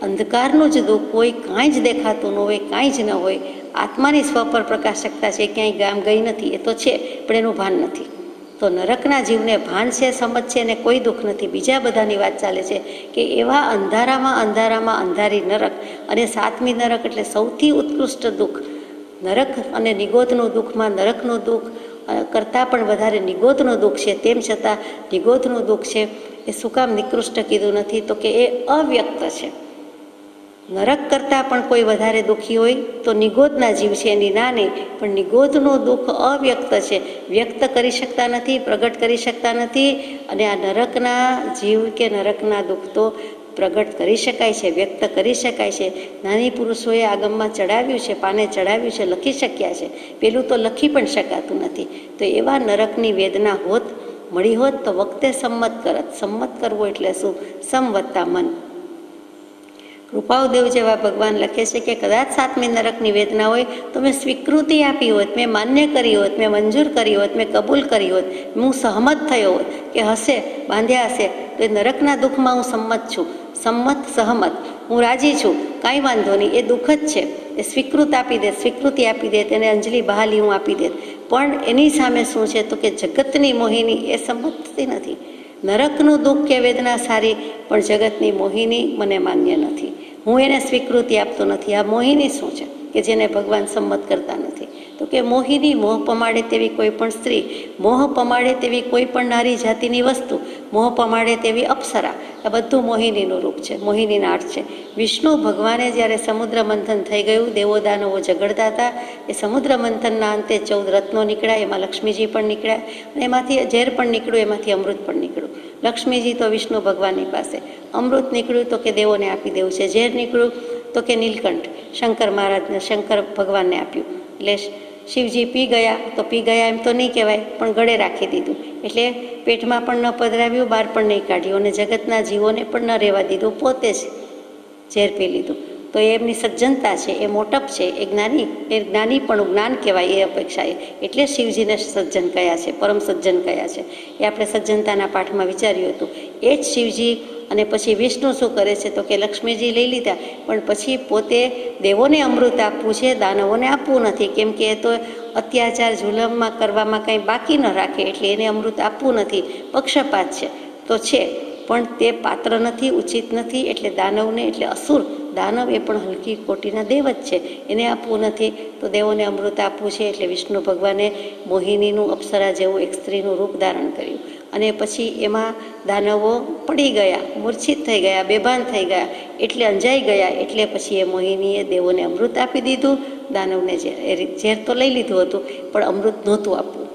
અંધકારનું જ દુઃખ હોય, કાંઈ જ દેખાતું ન હોય, કાંઈ જ ન હોય, આત્માની સ્વ પર પ્રકાશકતા છે, ક્યાંય ગામ ગઈ નથી, એ તો છે પણ એનું ભાન નથી. તો નરકના જીવને ભાન છે, સમજ છે, અને કોઈ દુઃખ નથી. બીજા બધાની વાત ચાલે છે કે એવા અંધારામાં અંધારામાં અંધારી નરક. અને 7મી નરક એટલે સૌથી ઉત્કૃષ્ટ દુઃખ. નરક અને નિગોધનું દુઃખમાં નરકનું દુઃખ કરતાં પણ વધારે નિગોધનું દુઃખ છે. તેમ છતાં નિગોધનું દુઃખ છે એ શું કામ નિકૃષ્ટ કીધું નથી? તો કે એ અવ્યક્ત છે. નરક કરતાં પણ કોઈ વધારે દુઃખી હોય તો નિગોધના જીવ છે, એની ના નહીં, પણ નિગોધનું દુઃખ અવ્યક્ત છે. વ્યક્ત કરી શકતા નથી, પ્રગટ કરી શકતા નથી. અને આ નરકના જીવ કે નરકના દુઃખ તો પ્રગટ કરી શકાય છે, વ્યક્ત કરી શકાય છે. નાની પુરુષોએ આગમમાં ચડાવ્યું છે, પાને ચડાવ્યું છે, લખી શક્યા છે. પેલું તો લખી પણ શકાતું નથી. તો એવા નરકની વેદના હોત, મળી હોત તો વખતે સંમત કરત. સંમત કરવો એટલે શું? સમવત્તા મન. કૃપાળુદેવ જેવા ભગવાન લખે છે કે કદાચ 7મી નરકની વેદના હોય તો મેં સ્વીકૃતિ આપી હોત, મેં માન્ય કરી હોત, મેં મંજૂર કરી હોત, મેં કબૂલ કરી હોત, હું સહમત થયો હોત કે હશે, બાંધ્યા હશે, તો એ નરકના દુઃખમાં હું સંમત છું. સંમત સહમત. હું રાજી છું, કાંઈ વાંધો નહીં, એ દુઃખ જ છે, એ સ્વીકૃતિ આપી દે, તેને અંજલિ બહાલી હું આપી દે. પણ એની સામે શું છે તો કે જગતની મોહિની એ સંમત થતી નથી. નરકનું દુઃખ કે વેદના સારી, પણ જગતની મોહિની મને માન્ય નથી, હું એને સ્વીકૃતિ આપતો નથી. આ મોહિની શું છે કે જેને ભગવાન સંમત કરતા નથી? તો કે મોહિની મોહ પમાડે તેવી કોઈ પણ સ્ત્રી, મોહ પમાડે તેવી કોઈ પણ નારી જાતિની વસ્તુ, મોહ પમાડે તેવી અપ્સરા, આ બધું મોહિનીનું રૂપ છે, મોહિનીના અર્થ છે. વિષ્ણુ ભગવાને જ્યારે સમુદ્ર મંથન થઈ ગયું, દેવો દાનવો ઝઘડતા હતા, એ સમુદ્ર મંથનના અંતે 14 રત્નો નીકળ્યા, એમાં લક્ષ્મીજી પણ નીકળ્યા, અને એમાંથી ઝેર પણ નીકળ્યું, એમાંથી અમૃત પણ નીકળ્યું. લક્ષ્મીજી તો વિષ્ણુ ભગવાનની પાસે, અમૃત નીકળ્યું તો કે દેવોને આપી દેવું છે, ઝેર નીકળ્યું તો કે નીલકંઠ શંકર મહારાજને, શંકર ભગવાનને આપ્યું. એટલે શિવજી પી ગયા, તો પી ગયા એમ તો નહીં કહેવાય, પણ ગળે રાખી દીધું, એટલે પેટમાં પણ ન પધરાવ્યું, બહાર પણ નહીં કાઢ્યું, અને જગતના જીવોને પણ ન રહેવા દીધું, પોતે જ ઝેર પી લીધું. તો એ એમની સજ્જનતા છે, એ મોટપ છે, એ જ્ઞાની પણ જ્ઞાન કહેવાય એ અપેક્ષાએ. એટલે શિવજીને સજ્જન કયા છે, પરમ સજ્જન કયા છે, એ આપણે સજ્જનતાના પાઠમાં વિચાર્યું હતું. એ જ શિવજી. અને પછી વિષ્ણુ શું કરે છે તો કે લક્ષ્મીજી લઈ લીધા, પણ પછી પોતે દેવોને અમૃત આપવું છે, દાનવોને આપવું નથી, કેમ કે એ તો અત્યાચાર જુલમમાં કરવામાં કંઈ બાકી ન રાખે, એટલે એને અમૃત આપવું નથી, પક્ષપાત છે. તો છે, પણ તે પાત્ર નથી, ઉચિત નથી, એટલે દાનવને, એટલે અસુર દાનવ એ પણ હલકી કોટીના દેવ જ છે, એને આપવું નથી, તો દેવોને અમૃત આપવું છે. એટલે વિષ્ણુ ભગવાને મોહિનીનું, અપ્સરા જેવું એક સ્ત્રીનું રૂપ ધારણ કર્યું. અને પછી એમાં દાનવો પડી ગયા, મૂર્છિત થઈ ગયા, બેભાન થઈ ગયા, એટલે અંજાઈ ગયા, એટલે પછી એ મોહિનીએ દેવોને અમૃત આપી દીધું, દાનવને ઝેર તો લઈ લીધું હતું, પણ અમૃત નહોતું આપવું,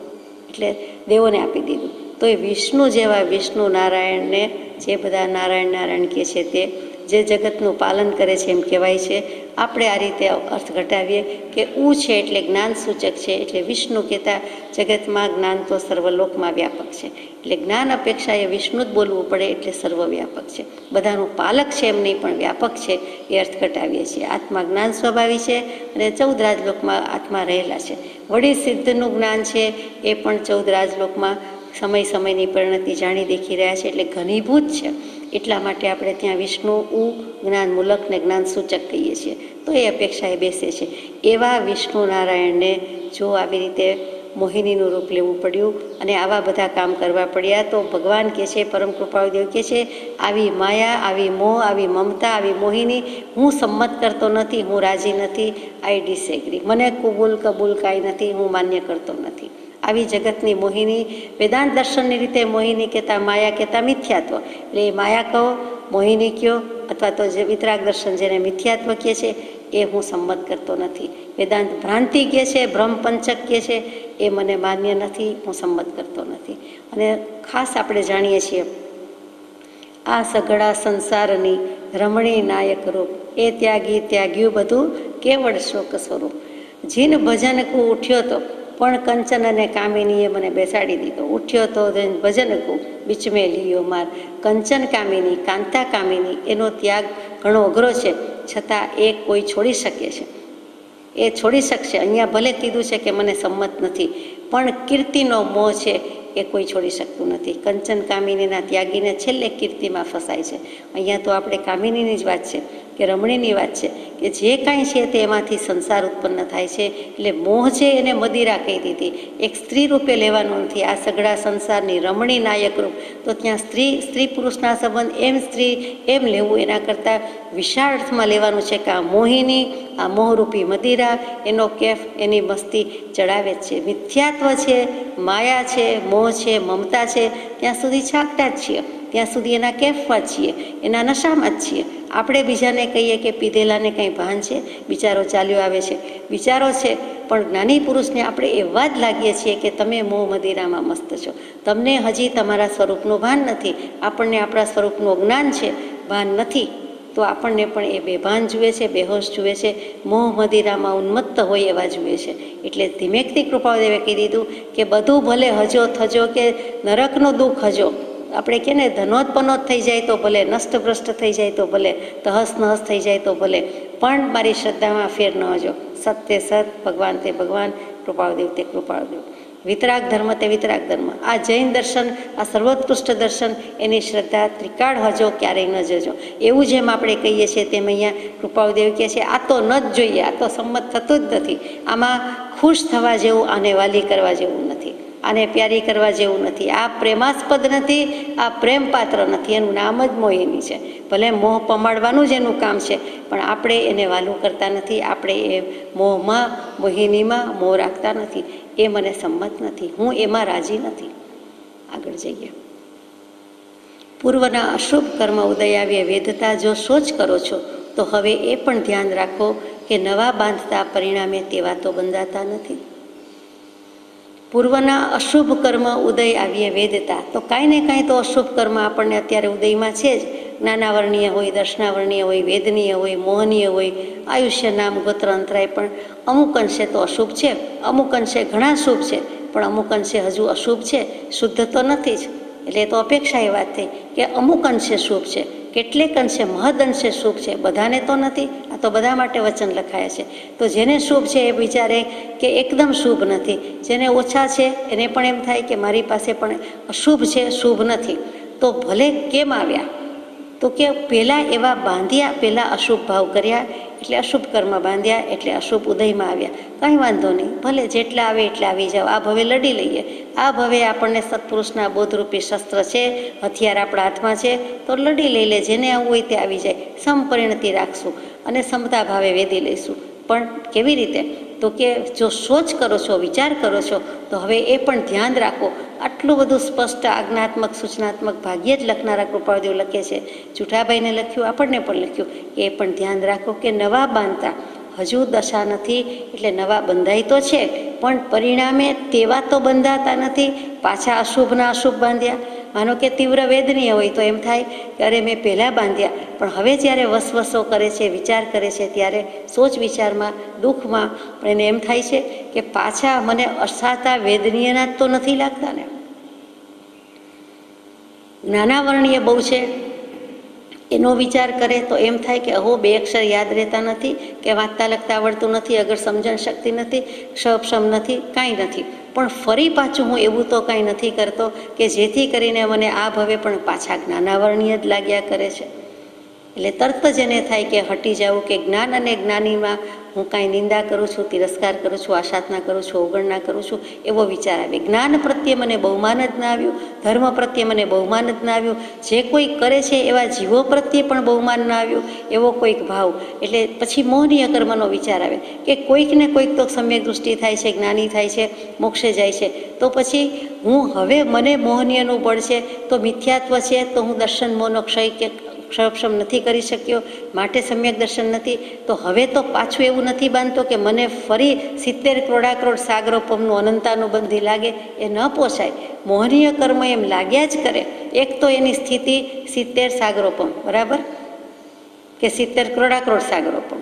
એટલે દેવોને આપી દીધું. તો એ વિષ્ણુ જેવા વિષ્ણુ નારાયણને, જે બધા નારાયણ નારાયણ કહે છે, તે જે જગતનું પાલન કરે છે એમ કહેવાય છે. આપણે આ રીતે અર્થ ઘટાવીએ કે ઉ છે એટલે જ્ઞાન સૂચક છે, એટલે વિષ્ણુ કહેતા જગતમાં જ્ઞાન તો સર્વલોકમાં વ્યાપક છે, એટલે જ્ઞાન અપેક્ષા એ વિષ્ણુ જ બોલવું પડે, એટલે સર્વવ્યાપક છે, બધાનું પાલક છે એમ નહીં, પણ વ્યાપક છે, એ અર્થ ઘટાવીએ છીએ. આત્મા જ્ઞાન સ્વભાવી છે, અને 14 રાજલોકમાં આત્મા રહેલા છે. વળી સિદ્ધનું જ્ઞાન છે, એ પણ 14 રાજલોકમાં સમયની પરિણતિ જાણી દેખી રહ્યા છે, એટલે ઘનીભૂત છે. એટલા માટે આપણે ત્યાં વિષ્ણુ ઉ જ્ઞાન મૂલક ને જ્ઞાન સૂચક કહીએ છીએ. તો એ અપેક્ષાએ બેસે છે. એવા વિષ્ણુ નારાયણને જો આવી રીતે મોહિનીનું રૂપ લેવું પડ્યું અને આવા બધા કામ કરવા પડ્યા, તો ભગવાન કહે છે, પરમ કૃપાળુદેવ કહે છે, આવી માયા, આવી મોહ, આવી મમતા, આવી મોહિની હું સંમત કરતો નથી, હું રાજી નથી, આઈ ડિસએગ્રી, મને કબૂલ કાંઈ નથી, હું માન્ય કરતો નથી. આવી જગતની મોહિની, વેદાંત દર્શનની રીતે મોહિની કહેતા, માયા કહેતા મિથ્યાત્વ, એટલે એ માયા કહો, મોહિની કહો, અથવા તો જે વિતરાગ દર્શન જેને મિથ્યાત્વ કહે છે, એ હું સંમત કરતો નથી. વેદાંત ભ્રાંતિ કહે છે, ભ્રમ પંચક કહે છે, એ મને માન્ય નથી, હું સંમત કરતો નથી. અને ખાસ આપણે જાણીએ છીએ, આ સઘળા સંસારની રમણી નાયક રૂપ, એ ત્યાગ્યું બધું કેવળ શોક સ્વરૂપ. જીન ભજનકુ ઉઠ્યો તો, પણ કંચન અને કામિનીએ મને બેસાડી દીધો. ઉઠ્યો તો ભજનકુ બીચ મેં લીયો માર. કંચન કામિની, કાંતા કામિની, એનો ત્યાગ ઘણો અઘરો છે, છતાં એ કોઈ છોડી શકે છે, એ છોડી શકશે. અહીંયા ભલે કીધું છે કે મને સંમત નથી, પણ કીર્તિનો મોહ છે, એ કોઈ છોડી શકતું નથી. કંચન કામિનીના ત્યાગીને છેલ્લે કીર્તિમાં ફસાય છે. અહીંયા તો આપણે કામિનીની જ વાત છે કે રમણીની વાત છે, કે જે કાંઈ છે તે એમાંથી સંસાર ઉત્પન્ન થાય છે. એટલે મોહ છે એને મદિરા કહી દીધી. એક સ્ત્રી રૂપે લેવાનું નથી, આ સઘળા સંસારની રમણી નાયક રૂપ. તો ત્યાં સ્ત્રી પુરુષના સંબંધ, એમ સ્ત્રી એમ લેવું, એના કરતાં વિશાળ અર્થમાં લેવાનું છે કે આ મોહિની, આ મોહરૂપી મદિરા, એનો કેફ, એની મસ્તી ચડાવે જ છે. મિથ્યાત્વ છે, માયા છે, મોહ છે, મમતા છે, ત્યાં સુધી છાકટા જ છીએ, ત્યાં સુધી એના કેફમાં જ છીએ, એના નશામાં જ છીએ. આપણે બીજાને કહીએ કે પીધેલાને કંઈ ભાન છે, બિચારો ચાલ્યો આવે છે, વિચારો છે, પણ જ્ઞાની પુરુષને આપણે એવા જ લાગીએ છીએ કે તમે મોહ મદિરામાં મસ્ત છો, તમને હજી તમારા સ્વરૂપનું ભાન નથી. આપણને આપણા સ્વરૂપનું અજ્ઞાન છે, ભાન નથી, તો આપણને પણ એ બેભાન જુએ છે, બેહોશ જુએ છે, મોહ મદિરામાં ઉન્મત્ત હોય એવા જુએ છે. એટલે ધીમેકથી કૃપાદેવે કહી દીધું કે બધું ભલે હજો થજો, કે નરકનું દુઃખ હજો, આપણે કે ને ધનોત્પનોત થઈ જાય તો ભલે, નષ્ટભ્રષ્ટ થઈ જાય તો ભલે, તહસ નહસ થઈ જાય તો ભલે, પણ મારી શ્રદ્ધામાં ફેર ન હજો. સત તે સત, ભગવાન તે ભગવાન, કૃપાળુદેવ તે કૃપાળુદેવ. વિતરાગ ધર્મ તે વિતરાગ ધર્મ. આ જૈન દર્શન, આ સર્વોત્કૃષ્ટ દર્શન, એની શ્રદ્ધા ત્રિકાળ હજો, ક્યારેય ન જજો. એવું જેમ આપણે કહીએ છીએ તેમ અહીંયા કૃપાળુદેવ કહે છે આ તો ન જ જોઈએ, આ તો સંમત થતું જ નથી, આમાં ખુશ થવા જેવું, આને વાલી કરવા જેવું નથી, આને પ્યારી કરવા જેવું નથી, આ પ્રેમાસ્પદ નથી, આ પ્રેમ પાત્ર નથી. એનું નામ જ મોહિની છે. ભલે મોહ પમાડવાનું જ એનું કામ છે, પણ આપણે એને વાલું કરતા નથી, આપણે એ મોહમાં, મોહિનીમાં મોહ રાખતા નથી. એ મને સંમત નથી, હું એમાં રાજી નથી. આગળ જઈએ. પૂર્વના અશુભ કર્મ ઉદય આવ્યે વેધતા જો સોચ કરો છો, તો હવે એ પણ ધ્યાન રાખો કે નવા બાંધતા પરિણામે તેવા તો બંધાતા નથી. પૂર્વના અશુભ કર્મ ઉદય આવીએ વેદતા, તો કાંઈ ને કાંઈ તો અશુભ કર્મ આપણને અત્યારે ઉદયમાં છે જ. જ્ઞાનાવર્ણીય હોય, દર્શનાવર્ણીય હોય, વેદનીય હોય, મોહનીય હોય, આયુષ્ય, નામ, ગોત્ર, અંતરાય, પણ અમુક અંશે તો અશુભ છે, અમુક અંશે ઘણા શુભ છે, પણ અમુક અંશે હજુ અશુભ છે, શુદ્ધ તો નથી જ. એટલે તો અપેક્ષા એ વાત થઈ કે અમુક અંશે શુભ છે, કેટલેક અંશે, મહદ અંશે શુભ છે, બધાને તો નથી. આ તો બધા માટે વચન લખાયા છે. તો જેને શુભ છે એ વિચારે કે એકદમ શુભ નથી, જેને ઓછા છે એને પણ એમ થાય કે મારી પાસે પણ અશુભ છે, શુભ નથી. તો ભલે કેમ આવ્યા, તો કે પહેલાં એવા બાંધ્યા, પહેલાં અશુભ ભાવ કર્યા એટલે અશુભ કર્મ બાંધ્યા એટલે અશુભ ઉદયમાં આવ્યા. કંઈ વાંધો નહીં, ભલે જેટલા આવે એટલા આવી જાઓ, આ ભવે લડી લઈએ. આ ભવે આપણને સત્પુરુષના બોધરૂપી શસ્ત્ર છે, હથિયાર આપણા હાથમાં છે, તો લડી લઈ લે. જેને આવવું હોય તે આવી જાય. સમપરિણતિ રાખશું અને સમતા ભાવે વેદી લઈશું. પણ કેવી રીતે? તો કે જો સોચ કરો છો, વિચાર કરો છો, તો હવે એ પણ ધ્યાન રાખો. આટલું બધું સ્પષ્ટ આજ્ઞાત્મક, સૂચનાત્મક ભાગ્યે જ લખનારા કૃપાળુદેવ લખે છે. જુઠાભાઈને લખ્યું, આપણને પણ લખ્યું કે એ પણ ધ્યાન રાખો કે નવા બાંધતા હજુ દશા નથી, એટલે નવા બંધાય તો છે, પણ પરિણામે તેવા તો બંધાતા નથી. પાછા અશુભના અશુભ બાંધ્યા. માનો કે તીવ્ર વેદનીય હોય તો એમ થાય કે અરે મેં પહેલાં બાંધ્યા, પણ હવે જ્યારે વસવસો કરે છે, વિચાર કરે છે, ત્યારે સોચ વિચારમાં, દુઃખમાં એને એમ થાય છે કે પાછા મને અસાતા વેદનીયના જ તો નથી લાગતા ને. જ્ઞાનાવર્ણીય બહુ છે એનો વિચાર કરે તો એમ થાય કે અહો 2 અક્ષર યાદ રહેતા નથી, કે વાંચતા લખતા આવડતું નથી, અગર સમજણ શક્તિ નથી, ક્ષમ નથી, કાંઈ નથી. પણ ફરી પાછું હું એવું તો કાંઈ નથી કરતો કે જેથી કરીને મને આ ભવે પણ પાછા જ્ઞાનાવર્ણીય જ લાગ્યા કરે છે. એટલે તરત જ એને થાય કે હટી જવું, કે જ્ઞાન અને જ્ઞાનીમાં હું કાંઈ નિંદા કરું છું, તિરસ્કાર કરું છું, આશાતના કરું છું, અવગણના કરું છું, એવો વિચાર આવે. જ્ઞાન પ્રત્યે મને બહુમાન જ ના આવ્યું, ધર્મ પ્રત્યે મને બહુમાન જ ના આવ્યું, જે કોઈ કરે છે એવા જીવો પ્રત્યે પણ બહુમાન ના આવ્યું, એવો કોઈક ભાવ. એટલે પછી મોહનીય કર્મનો વિચાર આવે કે કોઈક ને કોઈક તો સમ્યક દૃષ્ટિ થાય છે, જ્ઞાની થાય છે, મોક્ષે જાય છે, તો પછી હું હવે મને મોહનીયનું બળ છે, તો મિથ્યાત્વ છે, તો હું દર્શન મોહનો ક્ષય કે ક્ષમ નથી કરી શક્યો, માટે સમ્યક દર્શન નથી. તો હવે તો પાછું એવું નથી બાંધતો કે મને ફરી 70 કરોડાકરોડ સાગરોપમનું અનંતાનુબંધી લાગે, એ ન પોસાય. મોહનીય કર્મ એમ લાગ્યા જ કરે. એક તો એની સ્થિતિ 70 સાગરોપમ, બરાબર, કે 70 કરોડાકરોડ સાગરોપમ,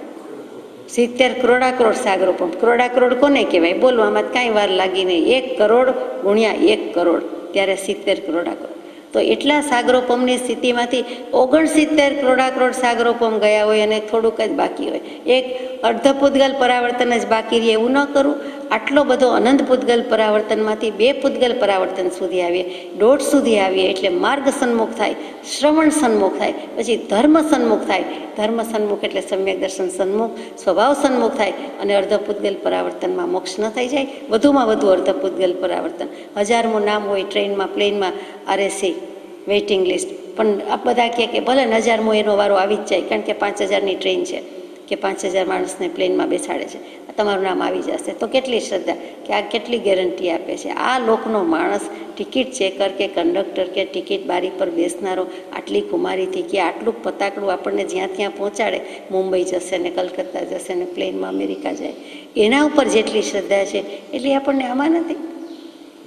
70 કરોડાકરોડ સાગરોપમ. કરોડાકરોડ કોને કહેવાય? બોલો, આમાં કાંઈ વાર લાગી નહીં. 1 કરોડ ગુણ્યા 1 કરોડ, ત્યારે 70 કરોડાકરોડ. તો એટલા સાગરોપમની સ્થિતિમાંથી 69 કરોડાકરોડ સાગરોપમ ગયા હોય અને થોડુંક જ બાકી હોય. એક અર્ધ પૂતગલ પરાવર્તન જ બાકી રહે, એવું ન કરું. આટલો બધો અનંત પૂતગલ પરાવર્તનમાંથી 2 પૂતગલ પરાવર્તન સુધી આવીએ, 1.5 સુધી આવીએ, એટલે માર્ગ સન્મુખ થાય, શ્રવણ સન્મુખ થાય, પછી ધર્મ સન્મુખ થાય. ધર્મ સન્મુખ એટલે સમ્યક દર્શન સન્મુખ, સ્વભાવ સન્મુખ થાય, અને અર્ધ પૂતગલ પરાવર્તનમાં મોક્ષ ન થઈ જાય. વધુમાં વધુ અર્ધ પૂતગલ પરાવર્તન. 1000મું નામ હોય ટ્રેનમાં, પ્લેનમાં, RSC વેઇટિંગ લિસ્ટ, પણ આ બધા કહે કે ભલે 1000મું એનો વારો આવી જ જાય, કારણ કે 5000ની ટ્રેન છે, કે 5000 માણસને પ્લેનમાં બેસાડે છે, તમારું નામ આવી જશે. તો કેટલી શ્રદ્ધા, કે આ કેટલી ગેરંટી આપે છે. આ લોકનો માણસ, ટિકિટ ચેકર કે કંડક્ટર કે ટિકિટ બારી પર બેસનારો, આટલી કુમારીથી કે આટલું પતાકડું આપણને જ્યાં ત્યાં પહોંચાડે, મુંબઈ જશે ને કલકત્તા જશે ને પ્લેનમાં અમેરિકા જાય, એના ઉપર જેટલી શ્રદ્ધા છે એટલી આપણને આમાં નથી.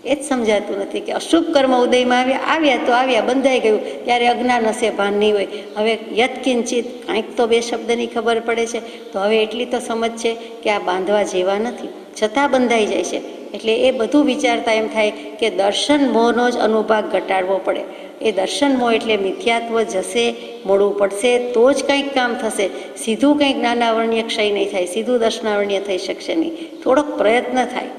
એ જ સમજાતું નથી કે અશુભ કર્મ ઉદયમાં આવ્યા તો આવ્યા, બંધાઈ ગયું, ત્યારે અજ્ઞાન હશે, ભાન નહીં હોય. હવે યત્કિંચિત કાંઈક તો 2 શબ્દની ખબર પડે છે, તો હવે એટલી તો સમજ છે કે આ બાંધવા જેવા નથી, છતાં બંધાઈ જાય છે. એટલે એ બધું વિચારતા એમ થાય કે દર્શન મોહનો જ અનુભાગ ઘટાડવો પડે. એ દર્શન મોહ એટલે મિથ્યાત્વ જશે, મોડું પડશે, તો જ કંઈક કામ થશે. સીધું કંઈક જ્ઞાનાવર્ણીય ક્ષય નહીં થાય, સીધું દર્શનાવર્ણીય થઈ શકશે નહીં. થોડોક પ્રયત્ન થાય.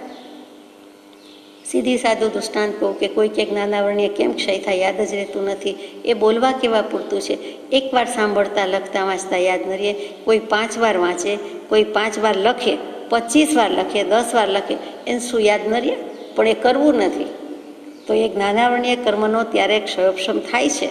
સીધી સાદું દૃષ્ટાંત કહું કે કોઈ કે જ્ઞાનાવરણીય કેમ ક્ષય થાય યાદ જ રહેતું નથી, એ બોલવા કેવા પૂરતું છે. એકવાર સાંભળતા લખતા વાંચતા યાદ ન રહે. કોઈ 5 વાર વાંચે, કોઈ 5 વાર લખે, 25 વાર લખે, 10 વાર લખે, એને શું યાદ ન રહે? પણ એ કરવું નથી. તો એ જ્ઞાનાવરણીય કર્મનો ત્યારે ક્ષયોપશમ થાય છે,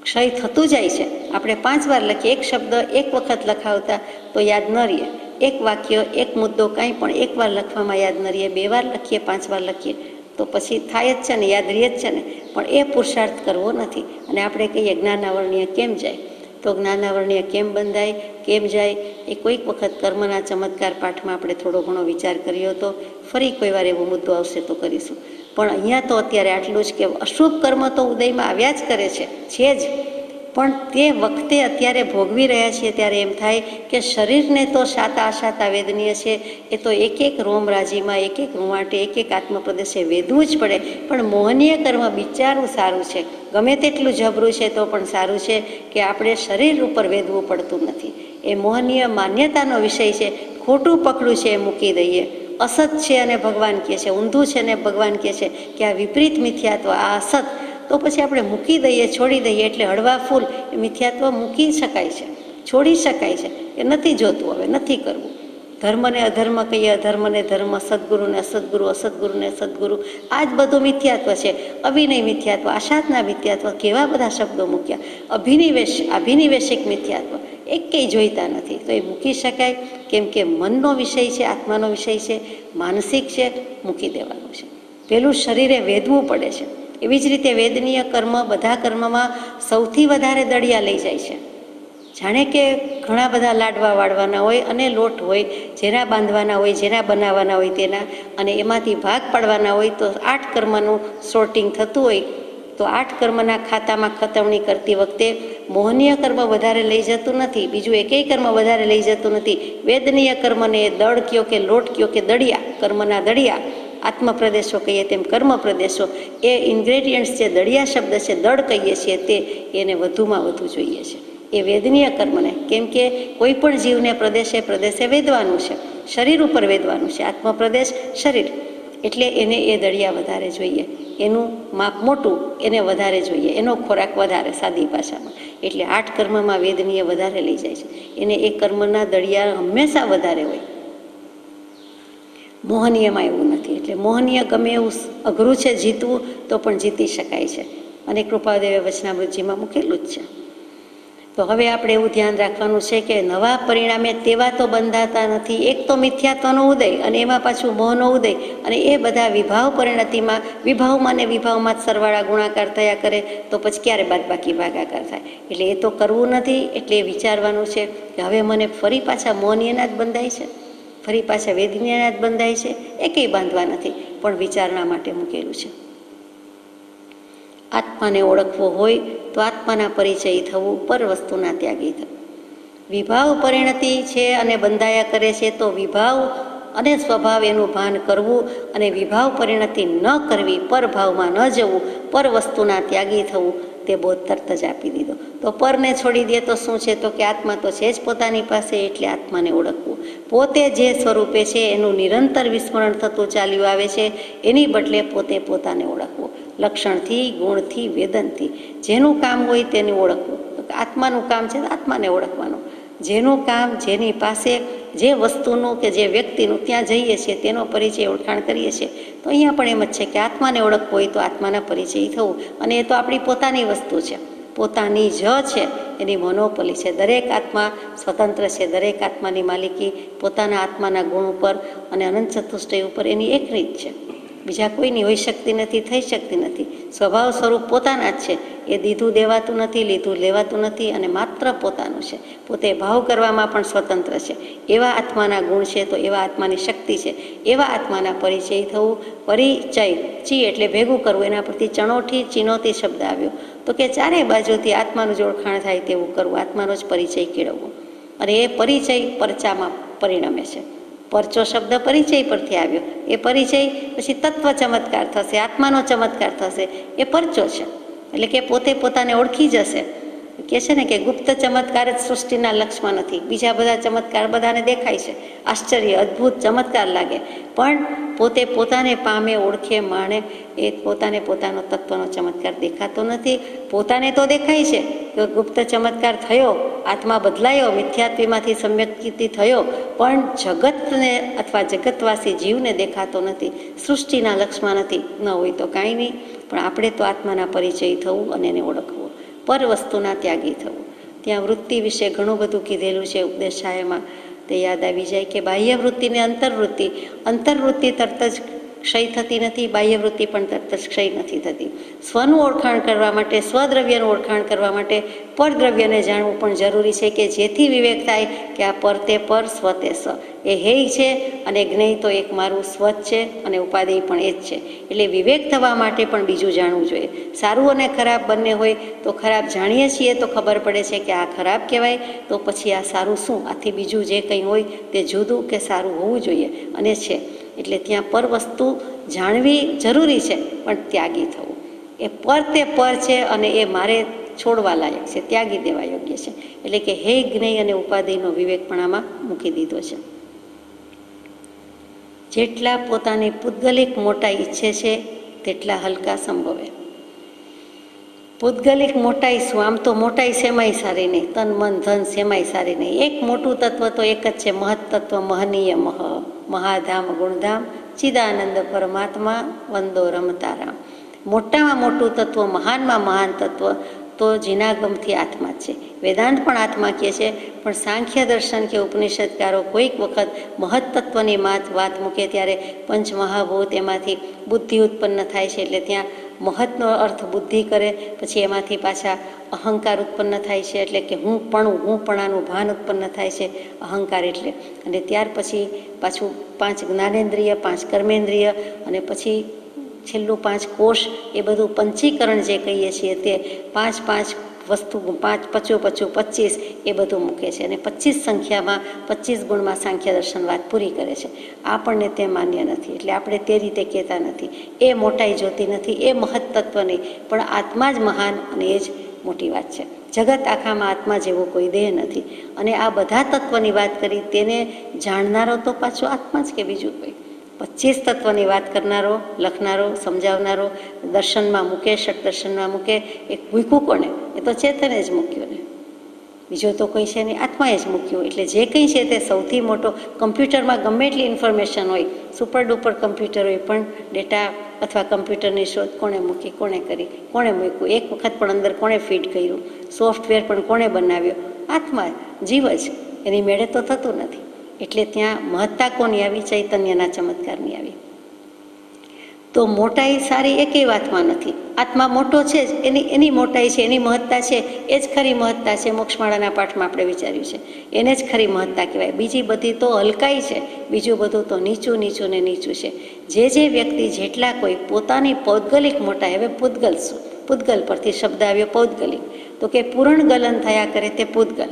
ક્ષય થતું જાય છે. આપણે 5 વાર લખીએ, એક શબ્દ એક વખત લખાવતા તો યાદ ન રહે. એક વાક્ય, એક મુદ્દો, કાંઈ પણ એક વાર લખવામાં યાદ ન રહે. 2 વાર લખીએ, 5 વાર લખીએ તો પછી થાય જ છે ને, યાદ રહે જ છે ને. પણ એ પુરુષાર્થ કરવો નથી. અને આપણે કહીએ જ્ઞાનાવરણીય કેમ જાય, તો જ્ઞાનાવરણીય કેમ બંધાય, કેમ જાય, એ કોઈક વખત કર્મના ચમત્કાર પાઠમાં આપણે થોડો ઘણો વિચાર કર્યો હતો. ફરી કોઈ વાર એવો મુદ્દો આવશે તો કરીશું. પણ અહીંયા તો અત્યારે આટલું જ કે અશુભ કર્મ તો ઉદયમાં આવ્યા જ કરે છે જ. પણ તે વખતે અત્યારે ભોગવી રહ્યા છીએ ત્યારે એમ થાય કે શરીરને તો શાતા અશાતા વેદનીય છે, એ તો એક એક રોમ રાજીમાં, એક એક રૂવાંટે, એક એક આત્મપ્રદેશે વેદવું જ પડે. પણ મોહનીય કર્મ બિચારું સારું છે, ગમે તેટલું જબરું છે તો પણ સારું છે કે આપણે શરીર ઉપર વેદવું પડતું નથી. એ મોહનીય માન્યતાનો વિષય છે, ખોટું પકડું છે એ મૂકી દઈએ. અસત છે અને ભગવાન કહે છે, ઊંધું છે અને ભગવાન કહે છે કે આ વિપરીત મિથ્યાત્વ, આ અસત, તો પછી આપણે મૂકી દઈએ, છોડી દઈએ. એટલે હળવા ફૂલ એ મિથ્યાત્વ મૂકી શકાય છે, છોડી શકાય છે. એ નથી જોતું, હવે નથી કરવું. ધર્મને અધર્મ કહીએ, અધર્મને ધર્મ, સદગુરુને અસદગુરુ, અસદગુરુને સદગુરુ, આ જ બધું મિથ્યાત્વ છે. અભિનય મિથ્યાત્વ, આશાતના મિથ્યાત્વ, કેવા બધા શબ્દો મૂક્યા. અભિનિવેશિક મિથ્યાત્વ એક કંઈ જોઈતા નથી. તો એ મૂકી શકાય, કેમ કે મનનો વિષય છે, આત્માનો વિષય છે, માનસિક છે, મૂકી દેવાનું છે. પેલું શરીરે વેદવું પડે છે. એવી જ રીતે વેદનીય કર્મ બધા કર્મમાં સૌથી વધારે દળિયા લઈ જાય છે. જાણે કે ઘણા બધા લાડવા વાળવાના હોય અને લોટ હોય, જેના બાંધવાના હોય, જેના બનાવવાના હોય તેના, અને એમાંથી ભાગ પાડવાના હોય. તો 8 કર્મનું સોર્ટિંગ થતું હોય તો 8 કર્મના ખાતામાં ખતવણી કરતી વખતે મોહનીય કર્મ વધારે લઈ જતું નથી, બીજું એકેય કર્મ વધારે લઈ જતું નથી. વેદનીય કર્મને દળ કયો કે લોટ કયો કે દળિયા, કર્મના દળિયા, આત્મપ્રદેશો કહીએ તેમ કર્મ પ્રદેશો, એ ઇન્ગ્રેડિયન્ટ્સ જે દળિયા શબ્દ છે, દળ કહીએ છીએ, તે એને વધુમાં વધુ જોઈએ છે એ વેદનીય કર્મને. કેમ કે કોઈ પણ જીવને પ્રદેશે પ્રદેશે વેદવાનું છે, શરીર ઉપર વેદવાનું છે. આત્મપ્રદેશ શરીર, એટલે એને એ દળિયા વધારે જોઈએ, એનું માપ મોટું, એને વધારે જોઈએ, એનો ખોરાક વધારે, સાદી ભાષામાં. એટલે 8 કર્મમાં વેદનીય વધારે લઈ જાય છે, એને એ કર્મના દળિયા હંમેશા વધારે હોય. મોહનીયમાં એવું નથી. એટલે મોહનીય ગમે એવું અઘરું છે જીતવું, તો પણ જીતી શકાય છે. અને કૃપાદેવે વચનામૃતજીમાં મૂકેલું જ છે. તો હવે આપણે એવું ધ્યાન રાખવાનું છે કે નવા પરિણામે તેવા તો બંધાતા નથી. એક તો મિથ્યાત્વનો ઉદય, અને એમાં પાછું મોહનો ઉદય, અને એ બધા વિભાવ પરિણતિમાં, વિભાવમાં ને વિભાવમાં જ સરવાળા ગુણાકાર થયા કરે, તો પછી ક્યારે બાદબાકી ભાગાકાર થાય. એટલે એ તો કરવું નથી. એટલે એ વિચારવાનું છે કે હવે મને ફરી પાછા મોહનીયના જ બંધાય છે, ફરી પાછા વેદનીયના જ બંધાય છે, એ કંઈ બાંધવા નથી, પણ વિચારણા માટે મૂકેલું છે. આત્માને ઓળખવો હોય તો આત્માના પરિચય થવું, પર વસ્તુના ત્યાગી થવું. વિભાવ પરિણતિ છે અને બંધાયા કરે છે, તો વિભાવ અને સ્વભાવ એનું ભાન કરવું, અને વિભાવ પરિણતિ ન કરવી, પરભાવમાં ન જવું, પર વસ્તુના ત્યાગી થવું, તે બોધ તરત જ આપી દીધો. તો પરને છોડી દે તો શું છે? તો કે આત્મા તો છે જ પોતાની પાસે, એટલે આત્માને ઓળખવું. પોતે જે સ્વરૂપે છે એનું નિરંતર વિસ્મરણ થતું ચાલ્યું આવે છે, એની બદલે પોતે પોતાને ઓળખવું. લક્ષણથી, ગુણથી, વેદનથી, જેનું કામ હોય તેનું ઓળખવું. આત્માનું કામ છે આત્માને ઓળખવાનું. જેનું કામ, જેની પાસે, જે વસ્તુનું કે જે વ્યક્તિનું, ત્યાં જઈએ છીએ, તેનો પરિચય ઓળખાણ કરીએ છીએ. તો અહીંયા પણ એમ જ છે કે આત્માને ઓળખવું હોય તો આત્માના પરિચય થવું. અને એ તો આપણી પોતાની વસ્તુ છે, પોતાની જ છે, એની મોનોપોલી છે. દરેક આત્મા સ્વતંત્ર છે, દરેક આત્માની માલિકી પોતાના આત્માના ગુણ ઉપર અને અનંત ચતુષ્ટય ઉપર એની એક રીત છે, બીજા કોઈની હોઈ શકતી નથી, થઈ શકતી નથી. સ્વભાવ સ્વરૂપ પોતાના જ છે. એ દીધું દેવાતું નથી, લીધું લેવાતું નથી, અને માત્ર પોતાનું છે. પોતે ભાવ કરવામાં પણ સ્વતંત્ર છે. એવા આત્માના ગુણ છે, તો એવા આત્માની શક્તિ છે, એવા આત્માના પરિચય થવું. પરિચય, ચી એટલે ભેગું કરવું, એના પરથી ચણોઠી, ચિનોતી શબ્દ આવ્યો. તો કે ચારે બાજુથી આત્માનું જ ઓળખાણ થાય તેવું કરવું, આત્માનો જ પરિચય કેળવવો. અને એ પરિચય પરચામાં પરિણમે છે. પરચો શબ્દ પરિચય પરથી આવ્યો. એ પરિચય પછી તત્વ ચમત્કાર થશે, આત્માનો ચમત્કાર થશે, એ પરચો છે. એટલે કે પોતે પોતાને ઓળખી જશે. કહે છે ને કે ગુપ્ત ચમત્કાર જ સૃષ્ટિના લક્ષમાં નથી. બીજા બધા ચમત્કાર બધાને દેખાય છે, આશ્ચર્ય, અદ્ભુત ચમત્કાર લાગે, પણ પોતે પોતાને પામે, ઓળખે, માણે એ પોતાને પોતાનો તત્વનો ચમત્કાર દેખાતો નથી. પોતાને તો દેખાય છે કે ગુપ્ત ચમત્કાર થયો, આત્મા બદલાયો, મિથ્યાત્વમાંથી સમ્યક્તિ થયો, પણ જગતને અથવા જગતવાસી જીવને દેખાતો નથી, સૃષ્ટિના લક્ષમાં નથી. ન હોય તો કાંઈ નહીં, પણ આપણે તો આત્માના પરિચય થવું અને એને ઓળખવું, પર વસ્તુના ત્યાગી થવું. ત્યાં વૃત્તિ વિશે ઘણું બધું કીધેલું છે ઉપદેશાયમાં. તે યાદ આવી જાય કે બાહ્ય વૃત્તિ ને અંતર્વૃત્તિ તરત જ ક્ષય થતી નથી, બાહ્ય વૃત્તિ પણ તરત જ ક્ષય નથી થતી. સ્વનું ઓળખાણ કરવા માટે, સ્વદ્રવ્યનું ઓળખાણ કરવા માટે પરદ્રવ્યને જાણવું પણ જરૂરી છે, કે જેથી વિવેક થાય કે આ પર તે પર, સ્વ તે સ્વ, એ હેય છે અને જ્ઞેય તો એક મારું સ્વત છે અને ઉપાદેય પણ એ જ છે. એટલે વિવેક થવા માટે પણ બીજું જાણવું જોઈએ. સારું અને ખરાબ બંને હોય તો ખરાબ જાણીએ છીએ તો ખબર પડે છે કે આ ખરાબ કહેવાય, તો પછી આ સારું શું, આથી બીજું જે કંઈ હોય તે જુદું કે સારું હોવું જોઈએ અને છે. એટલે ત્યાં પર વસ્તુ જાણવી જરૂરી છે, પણ ત્યાગી થવું. એ પર તે પર છે અને એ મારે છોડવા લાયક છે, ત્યાગી દેવા યોગ્ય છે. એટલે કે હે જ્ઞેય અને ઉપાધિનો વિવેક પણ આમાં મૂકી દીધો છે. જેટલા પોતાની પૂતગલિક મોટાઈ ઈચ્છે છે તેટલા હલકા સંભવે. પૂતગલિક મોટાઈ શું? આમ તો મોટાઈ શેમાંય સારી નહીં, તન મન ધન શેમાંય સારી નહીં. એક મોટું તત્વ તો એક જ છે, મહત તત્વ, મહનીય મહ, મહાધામ ગુણધામ, ચિદાનંદ પરમાત્મા, વંદો રમતા રામ. મોટામાં મોટું તત્વ, મહાનમાં મહાન તત્વ તો જીનાગમથી આત્મા જ છે. વેદાંત પણ આત્મા કહે છે, પણ સાંખ્ય દર્શન કે ઉપનિષદકારો કોઈક વખત મહત તત્વની વાત મૂકે ત્યારે પંચમહાભૂત એમાંથી બુદ્ધિ ઉત્પન્ન થાય છે. એટલે ત્યાં મહતનો અર્થ બુદ્ધિ કરે, પછી એમાંથી પાછા અહંકાર ઉત્પન્ન થાય છે, એટલે કે હું પણાનું ભાન ઉત્પન્ન થાય છે અહંકાર એટલે. અને ત્યાર પછી પાછું 5 જ્ઞાનેન્દ્રિય, 5 કર્મેન્દ્રિય અને પછી છેલ્લું 5 કોષ, એ બધું પંચીકરણ જે કહીએ છીએ તે 5 વસ્તુ, 5 × 5 = 25 એ બધું મૂકે છે. અને 25 સંખ્યામાં 25 ગુણમાં સાંખ્ય દર્શન વાત પૂરી કરે છે. આપણને તે માન્ય નથી, એટલે આપણે તે રીતે કહેતા નથી. એ મોટાઈ જોતી નથી, એ મહત તત્વ નહીં, પણ આત્મા જ મહાન અને એ જ મોટી વાત છે. જગત આખામાં આત્મા જેવો કોઈ દેહ નથી. અને આ બધા તત્વની વાત કરી, તેને જાણનારો તો પાછો આત્મા જ કે બીજું કોઈ. 25 તત્વની વાત કરનારો, લખનારો, સમજાવનારો, દર્શનમાં મૂકે, ષટ દર્શનમાં મૂકે, એ મૂક્યું કોને? એ તો ચેતને જ મૂક્યું ને, બીજો તો કોઈ છે નહીં, આત્માએ જ મૂક્યું. એટલે જે કંઈ છે તે સૌથી મોટો. કમ્પ્યુટરમાં ગમે એટલી ઇન્ફોર્મેશન હોય, સુપર ડુપર કમ્પ્યુટર હોય, પણ ડેટા અથવા કમ્પ્યુટરની શોધ કોણે મૂકી, કોણે કરી, કોણે મૂક્યું, એક વખત પણ અંદર કોણે ફીડ કર્યું, સોફ્ટવેર પણ કોણે બનાવ્યો? આત્મા, જીવ જ. એની મેળે તો થતું નથી. એટલે ત્યાં મહત્તા કોની આવી? ચૈતન્યના ચમત્કારની આવી. તો મોટાઈ સારી એકેય વાતમાં નથી. આત્મા મોટો છે જ, એની મોટાઈ છે, એની મહત્તા છે, એ જ ખરી મહત્તા છે. મોક્ષમાળાના પાઠમાં આપણે વિચાર્યું છે, એને જ ખરી મહત્તા કહેવાય. બીજી બધી તો હલકાઈ છે, બીજું બધું તો નીચું ને નીચું છે. જે વ્યક્તિ જેટલા કોઈ પોતાની પૌદ્ગલિક મોટાઈ, હવે પૂતગલ શું? પૂતગલ પરથી શબ્દ આવ્યો પૌદ્ગલિક, તો કે પૂરણ ગલન થયા કરે તે પૂતગલ.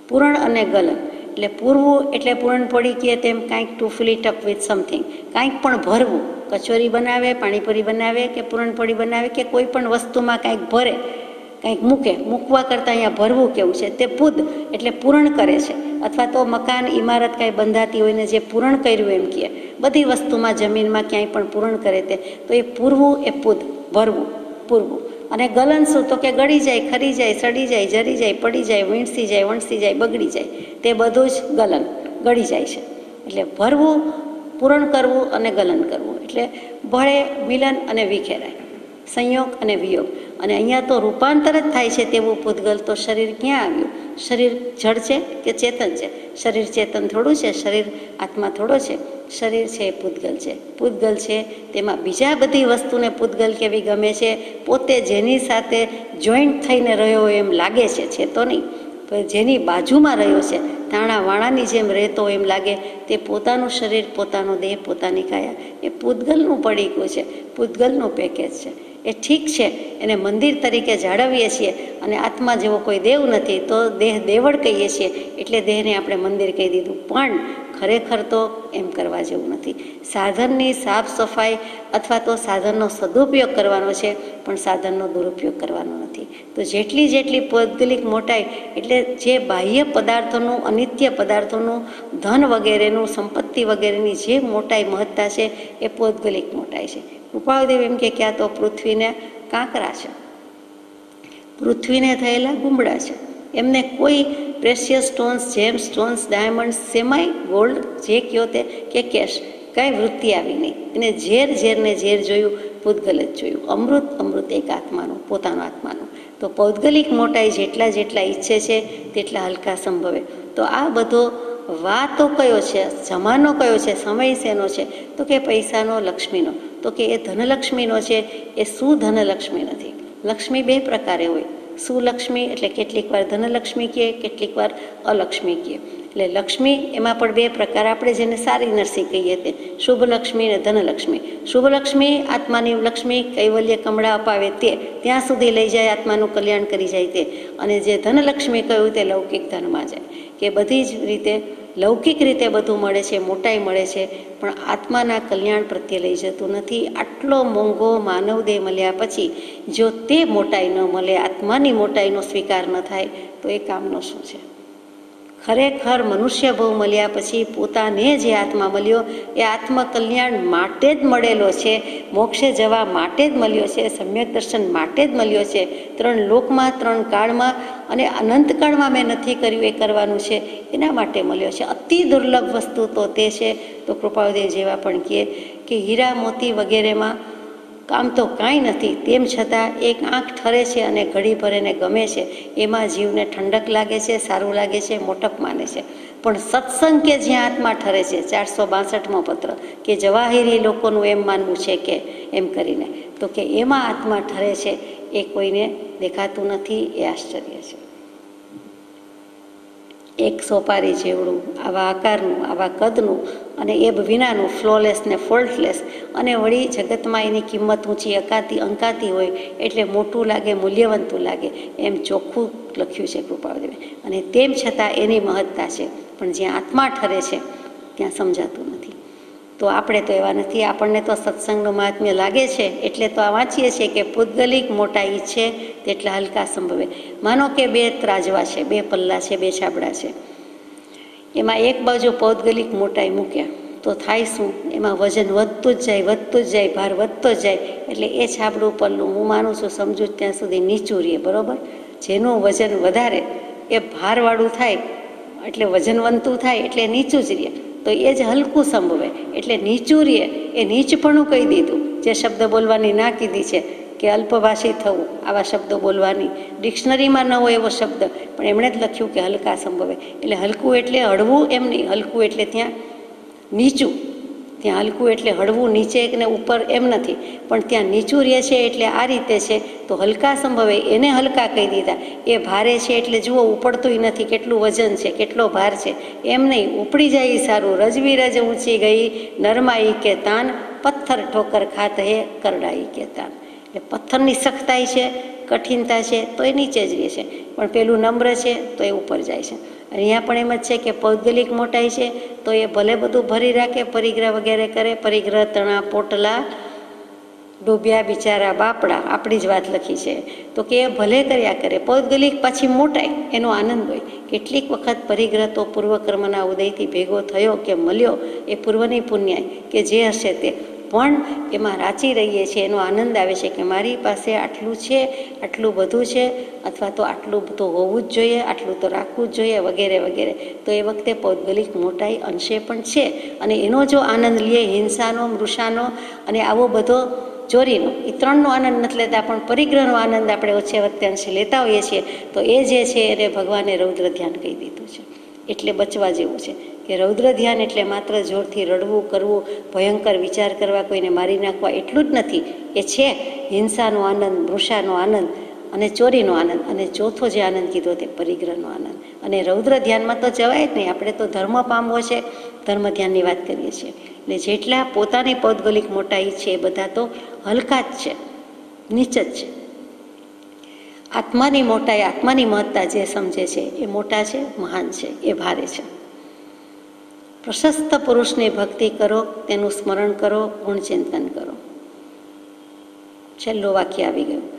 પૂરણ અને ગલન એટલે પૂરવું, એટલે પૂરણપોળી કહે તેમ કાંઈક to fill it up with something, કાંઈક પણ ભરવું. કચોરી બનાવે, પાણીપુરી બનાવે કે પૂરણપોળી બનાવે કે કોઈ પણ વસ્તુમાં કાંઈક ભરે, કાંઈક મૂકે. મૂકવા કરતાં અહીંયા ભરવું કેવું છે? તે પૂદ એટલે પૂરણ કરે છે. અથવા તો મકાન, ઇમારત કાંઈ બંધાતી હોય ને જે પૂરણ કર્યું એમ કહે. બધી વસ્તુમાં, જમીનમાં ક્યાંય પણ પૂરણ કરે તે, તો એ પૂરવું, એ પૂદ, ભરવું, પૂરવું. અને ગલન શું? તો કે ગળી જાય, ખરી જાય, સડી જાય, જરી જાય, પડી જાય, વીણસી જાય, વણસી જાય, બગડી જાય, તે બધું જ ગલન, ગળી જાય છે. એટલે ભરવું, પૂરણ કરવું અને ગલન કરવું, એટલે ભળે, મિલન અને વિખેરાય, સંયોગ અને વિયોગ. અને અહીંયા તો રૂપાંતર જ થાય છે તેવું પૂતગલ. તો શરીર ક્યાં આવ્યું? શરીર જળ છે કે ચેતન છે? શરીર ચેતન થોડું છે, શરીર આત્મા થોડો છે. શરીર છે એ પૂતગલ છે. પૂતગલ છે તેમાં બીજા બધી વસ્તુને પૂતગલ કેવી ગમે છે? પોતે જેની સાથે જોઈન્ટ થઈને રહ્યો હોય એમ લાગે છે તો નહીં, જેની બાજુમાં રહ્યો છે, તાણા વાણાની જેમ રહેતો એમ લાગે, તે પોતાનું શરીર, પોતાનો દેહ, પોતાની કાયા, એ પૂતગલનું પડીકું છે, પૂતગલનું પેકેજ છે. એ ઠીક છે, એને મંદિર તરીકે જાળવીએ છીએ અને આત્મા જેવો કોઈ દેવ નથી, તો દેહ દેવળ કહીએ છીએ, એટલે દેહને આપણે મંદિર કહી દીધું. પણ ખરેખર તો એમ કરવા જેવું નથી. સાધનની સાફ સફાઈ અથવા તો સાધનનો સદુપયોગ કરવાનો છે, પણ સાધનનો દુરુપયોગ કરવાનો નથી. તો જેટલી પૌદ્ગલિક મોટાઈ એટલે જે બાહ્ય પદાર્થોનું, અનિત્ય પદાર્થોનું, ધન વગેરેનું, સંપત્તિ વગેરેની જે મોટાઈ મહત્તા છે એ પૌદ્ગલિક મોટાઈ છે. કૃપાળુદેવ એમ કે ક્યાં તો પૃથ્વીને કાંકરા છે, પૃથ્વીને થયેલા ગુમડા છે, એમને કોઈ પ્રેશિયસ સ્ટોન્સ, જેમ સ્ટોન્સ, ડાયમંડ, સેમાય ગોલ્ડ જે કહો તે કે કેશ, કાંઈ વૃત્તિ આવી નહીં. એને ઝેરને ઝેર જોયું, પૂતગલ જ જોયું. અમૃત એક આત્માનું, પોતાનો આત્માનું. તો પૌદ્ગલિક મોટાઈ જેટલા ઈચ્છે છે તેટલા હલકા સંભવે. તો આ બધો વાતો કયો છે, જમાનો કયો છે, સમય શેનો છે? તો કે પૈસાનો, લક્ષ્મીનો. તો કે એ ધનલક્ષ્મીનો છે, એ સુધનલક્ષ્મી નથી. લક્ષ્મી બે પ્રકારે હોય. સુલક્ષ્મી એટલે કેટલીક વાર ધનલક્ષ્મી કહે, કેટલીક વાર અલક્ષ્મી કહે. એટલે લક્ષ્મી એમાં પણ બે પ્રકાર, આપણે જેને સારી નરસી કહીએ તે શુભ લક્ષ્મી અને ધનલક્ષ્મી. શુભ લક્ષ્મી આત્માની લક્ષ્મી, કૈવલ્ય કમળા અપાવે તે, ત્યાં સુધી લઈ જાય, આત્માનું કલ્યાણ કરી જાય તે. અને જે ધનલક્ષ્મી કહ્યું તે લૌકિક ધનમાં જાય, કે બધી જ રીતે લૌકિક રીતે બધું મળે છે, મોટાઈ મળે છે, પણ આત્માના કલ્યાણ પ્રત્યે લઈ જતું નથી. આટલો મોંઘો માનવદેહ મળ્યા પછી જો તે મોટાઈ ન મળે, આત્માની મોટાઈનો સ્વીકાર ન થાય, તો એ કામનો શું છે? ખરેખર મનુષ્ય ભવ મળ્યા પછી પોતાને જે આત્મા મળ્યો એ આત્મકલ્યાણ માટે જ મળેલો છે, મોક્ષે જવા માટે જ મળ્યો છે, સમ્યક દર્શન માટે જ મળ્યો છે. 3 લોકમાં, 3 કાળમાં અને અનંતકાળમાં મેં નથી કર્યું એ કરવાનું છે, એના માટે મળ્યો છે. અતિ દુર્લભ વસ્તુ તો તે છે. તો કૃપાળુદેવ જેવા પણ કહે કે હીરા મોતી વગેરેમાં કામ તો કાંઈ નથી, તેમ છતાં એક આંખ ઠરે છે અને ઘડી ભર એને ગમે છે, એમાં જીવને ઠંડક લાગે છે, સારું લાગે છે, મોટપ માને છે. પણ સત્સંગ કે જ્યાં આત્મા ઠરે છે, 462મો પત્ર, કે જવાહિરી લોકોનું એમ માનવું છે કે એમ કરીને, તો કે એમાં આત્મા ઠરે છે, એ કોઈને દેખાતું નથી. એ આશ્ચર્ય છે. એક સોપારી જેવડું, આવા આકારનું, આવા કદનું અને એબ વિનાનું, ફ્લોલેસ ને ફોલ્ટલેસ, અને વળી જગતમાં એની કિંમત ઊંચી અંકાતી હોય એટલે મોટું લાગે, મૂલ્યવંતું લાગે, એમ ચોખ્ખું લખ્યું છે કૃપાળુદેવે. અને તેમ છતાં એની મહત્તા છે, પણ જ્યાં આત્મા ઠરે છે ત્યાં સમજાતું નથી. તો આપણે તો એવા નથી. આપણને તો સત્સંગનું મહાત્મ્ય લાગે છે એટલે તો આ વાંચીએ છીએ કે પૂતગલિક મોટાઈ છે તેટલા હલકા સંભવે. માનો કે 2 ત્રાજવા છે, 2 પલ્લા છે, 2 છાબડા છે, એમાં એક બાજુ પૌદ્ગલિક મોટાઈ મૂક્યા તો થાય શું? એમાં વજન વધતું જ જાય, ભાર વધતો જ જાય. એટલે એ છાબડું પલ્લું હું માનું છું, સમજુ ત્યાં સુધી નીચું રહે. બરાબર? જેનું વજન વધારે એ ભારવાળું થાય, એટલે વજનવંતું થાય, એટલે નીચું જ રહે. તો એ જ હલકું સંભવે. એટલે નીચું રહે એ નીચપણું કહી દીધું. જે શબ્દ બોલવાની ના કીધી છે કે અલ્પભાષી થવું, આવા શબ્દો બોલવાની ડિક્શનરીમાં ન હોય એવો શબ્દ, પણ એમણે જ લખ્યું કે હલકા સંભવે. એટલે હલકું એટલે હળવું એમ નહીં, હલકું એટલે ત્યાં નીચું, ત્યાં હલકું એટલે હળવું, નીચે ને ઉપર એમ નથી, પણ ત્યાં નીચું રહે છે એટલે આ રીતે છે. તો હલકા સંભવે એને હલકા કહી દીધા. એ ભારે છે એટલે જુઓ ઉપડતુંય નથી, કેટલું વજન છે, કેટલો ભાર છે, એમ નહીં, ઉપડી જાય સારું. રજવીરજ ઊંચી ગઈ, નરમાઈ કે તાન, પથ્થર ઠોકર ખાત હે, કરડાઈ કે તાન. એટલે પથ્થરની સખ્તાઈ છે, કઠિનતા છે, તો એ નીચે જ રહે છે, પણ પેલું નમ્ર છે તો એ ઉપર જાય છે. અહીંયા પણ એમ જ છે કે પૌદ્ગલિક મોટાઈ છે તો એ ભલે બધું ભરી રાખે, પરિગ્રહ વગેરે કરે, પરિગ્રહ તણા પોટલા ડૂબ્યા બિચારા બાપડા, આપણી જ વાત લખી છે. તો કે એ ભલે કર્યા કરે. પૌદ્ગલિક પાછી મોટાઈ, એનો આનંદ હોય. કેટલીક વખત પરિગ્રહ તો પૂર્વકર્મના ઉદયથી ભેગો થયો કે મળ્યો, એ પૂર્વની પુણ્યાય કે જે હશે તે, પણ એમાં રાચી રહીએ છીએ, એનો આનંદ આવે છે કે મારી પાસે આટલું છે, આટલું બધું છે, અથવા તો આટલું તો હોવું જ જોઈએ, આટલું તો રાખવું જ જોઈએ, વગેરે વગેરે. તો એ વખતે પૌદ્ગલિક મોટાઈ અંશે પણ છે. અને એનો જો આનંદ લઈએ, હિંસાનો, મૃષાનો અને આવો બધો ચોરીનો, એ 3નો આનંદ નથી લેતા, પણ પરિગ્રહનો આનંદ આપણે ઓછે વખતે અંશે લેતા હોઈએ છીએ. તો એ જે છે એને ભગવાને રૌદ્ર ધ્યાન કહી દીધું છે. એટલે બચવા જેવું છે કે રૌદ્ર ધ્યાન એટલે માત્ર જોરથી રડવું, કરવું, ભયંકર વિચાર કરવા, કોઈને મારી નાખવા, એટલું જ નથી. એ છે હિંસાનો આનંદ, મૃષાનો આનંદ અને ચોરીનો આનંદ. અને ચોથો જે આનંદ કીધો તે પરિગ્રહનો આનંદ. અને રૌદ્ર ધ્યાનમાં તો જવાય જ નહીં. આપણે તો ધર્મ પામવો છે, ધર્મ ધ્યાનની વાત કરીએ છીએ. એટલે જેટલા પોતાની પૌદ્ગલિક મોટાઈ છે એ બધા તો હલકા જ છે. નીચ જ છે. આત્માની મોટાઈ, આત્માની મહત્તા જે સમજે છે એ મોટા છે, મહાન છે, એ ભારે છે. પ્રશસ્ત પુરુષની ભક્તિ કરો, તેનું સ્મરણ કરો, ગુણચિંતન કરો. છેલ્લું વાક્ય આવી ગયું.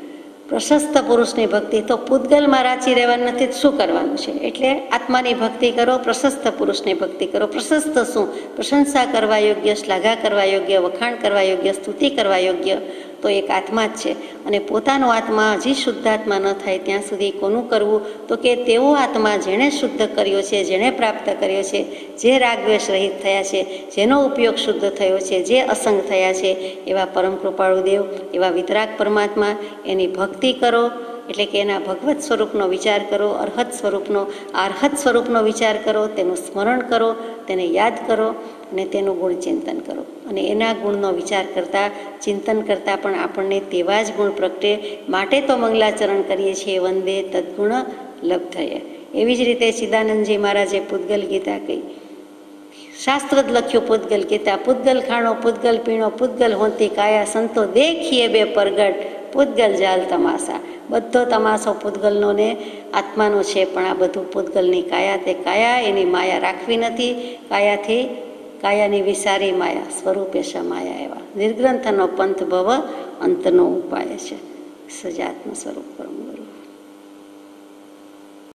પ્રશસ્ત પુરુષની ભક્તિ, તો પૂતગલમાં રાચી રહેવાનું નથી, શું કરવાનું છે? એટલે આત્માની ભક્તિ કરો, પ્રશસ્ત પુરુષની ભક્તિ કરો. પ્રશસ્ત શું? પ્રશંસા કરવા યોગ્ય, શ્લાઘા કરવા યોગ્ય, વખાણ કરવા યોગ્ય, સ્તુતિ કરવા યોગ્ય તો એક આત્મા જ છે. અને પોતાનો આત્મા હજી શુદ્ધાત્મા ન થાય ત્યાં સુધી કોનું કરવું? તો કે તેવો આત્મા જેણે શુદ્ધ કર્યો છે, જેણે પ્રાપ્ત કર્યો છે, જે રાગદ્વેષ રહિત થયા છે, જેનો ઉપયોગ શુદ્ધ થયો છે, જે અસંગ થયા છે, એવા પરમ કૃપાળુ દેવ, એવા વિતરાગ પરમાત્મા, એની ભક્તિ કરો. એટલે કે એના ભગવત સ્વરૂપનો વિચાર કરો, અર્હત સ્વરૂપનો વિચાર કરો, તેનું સ્મરણ કરો, તેને યાદ કરો અને તેનું ગુણ ચિંતન કરો. અને એના ગુણનો વિચાર કરતાં, ચિંતન કરતાં પણ આપણને તેવા જ ગુણ પ્રગટે. માટે તો મંગલાચરણ કરીએ છીએ, વંદે તદ્ગુણ લબ્ધયે. એવી જ રીતે ચિદાનંદજી મહારાજે પૂતગલ ગીતા કહી. શાસ્ત્ર જ લખ્યું પૂતગલ ગીતા. પૂતગલ ખાણો, પૂતગલ પીણો, પૂતગલ હોતી કાયા, સંતો દેખીએ બે પરગટ, પૂતગલ જાલ તમાશા. બધો તમાશો પૂતગલનો ને આત્માનો છે, પણ આ બધું પૂતગલની કાયા. તે કાયા એની માયા રાખવી નથી. કાયાની વિસારી માયા, સ્વરૂપે સમાયા એવા નિર્ગ્રંથનો પંથ ભવ અંતનો ઉપાય છે. સજાત્મ સ્વરૂપ પરમ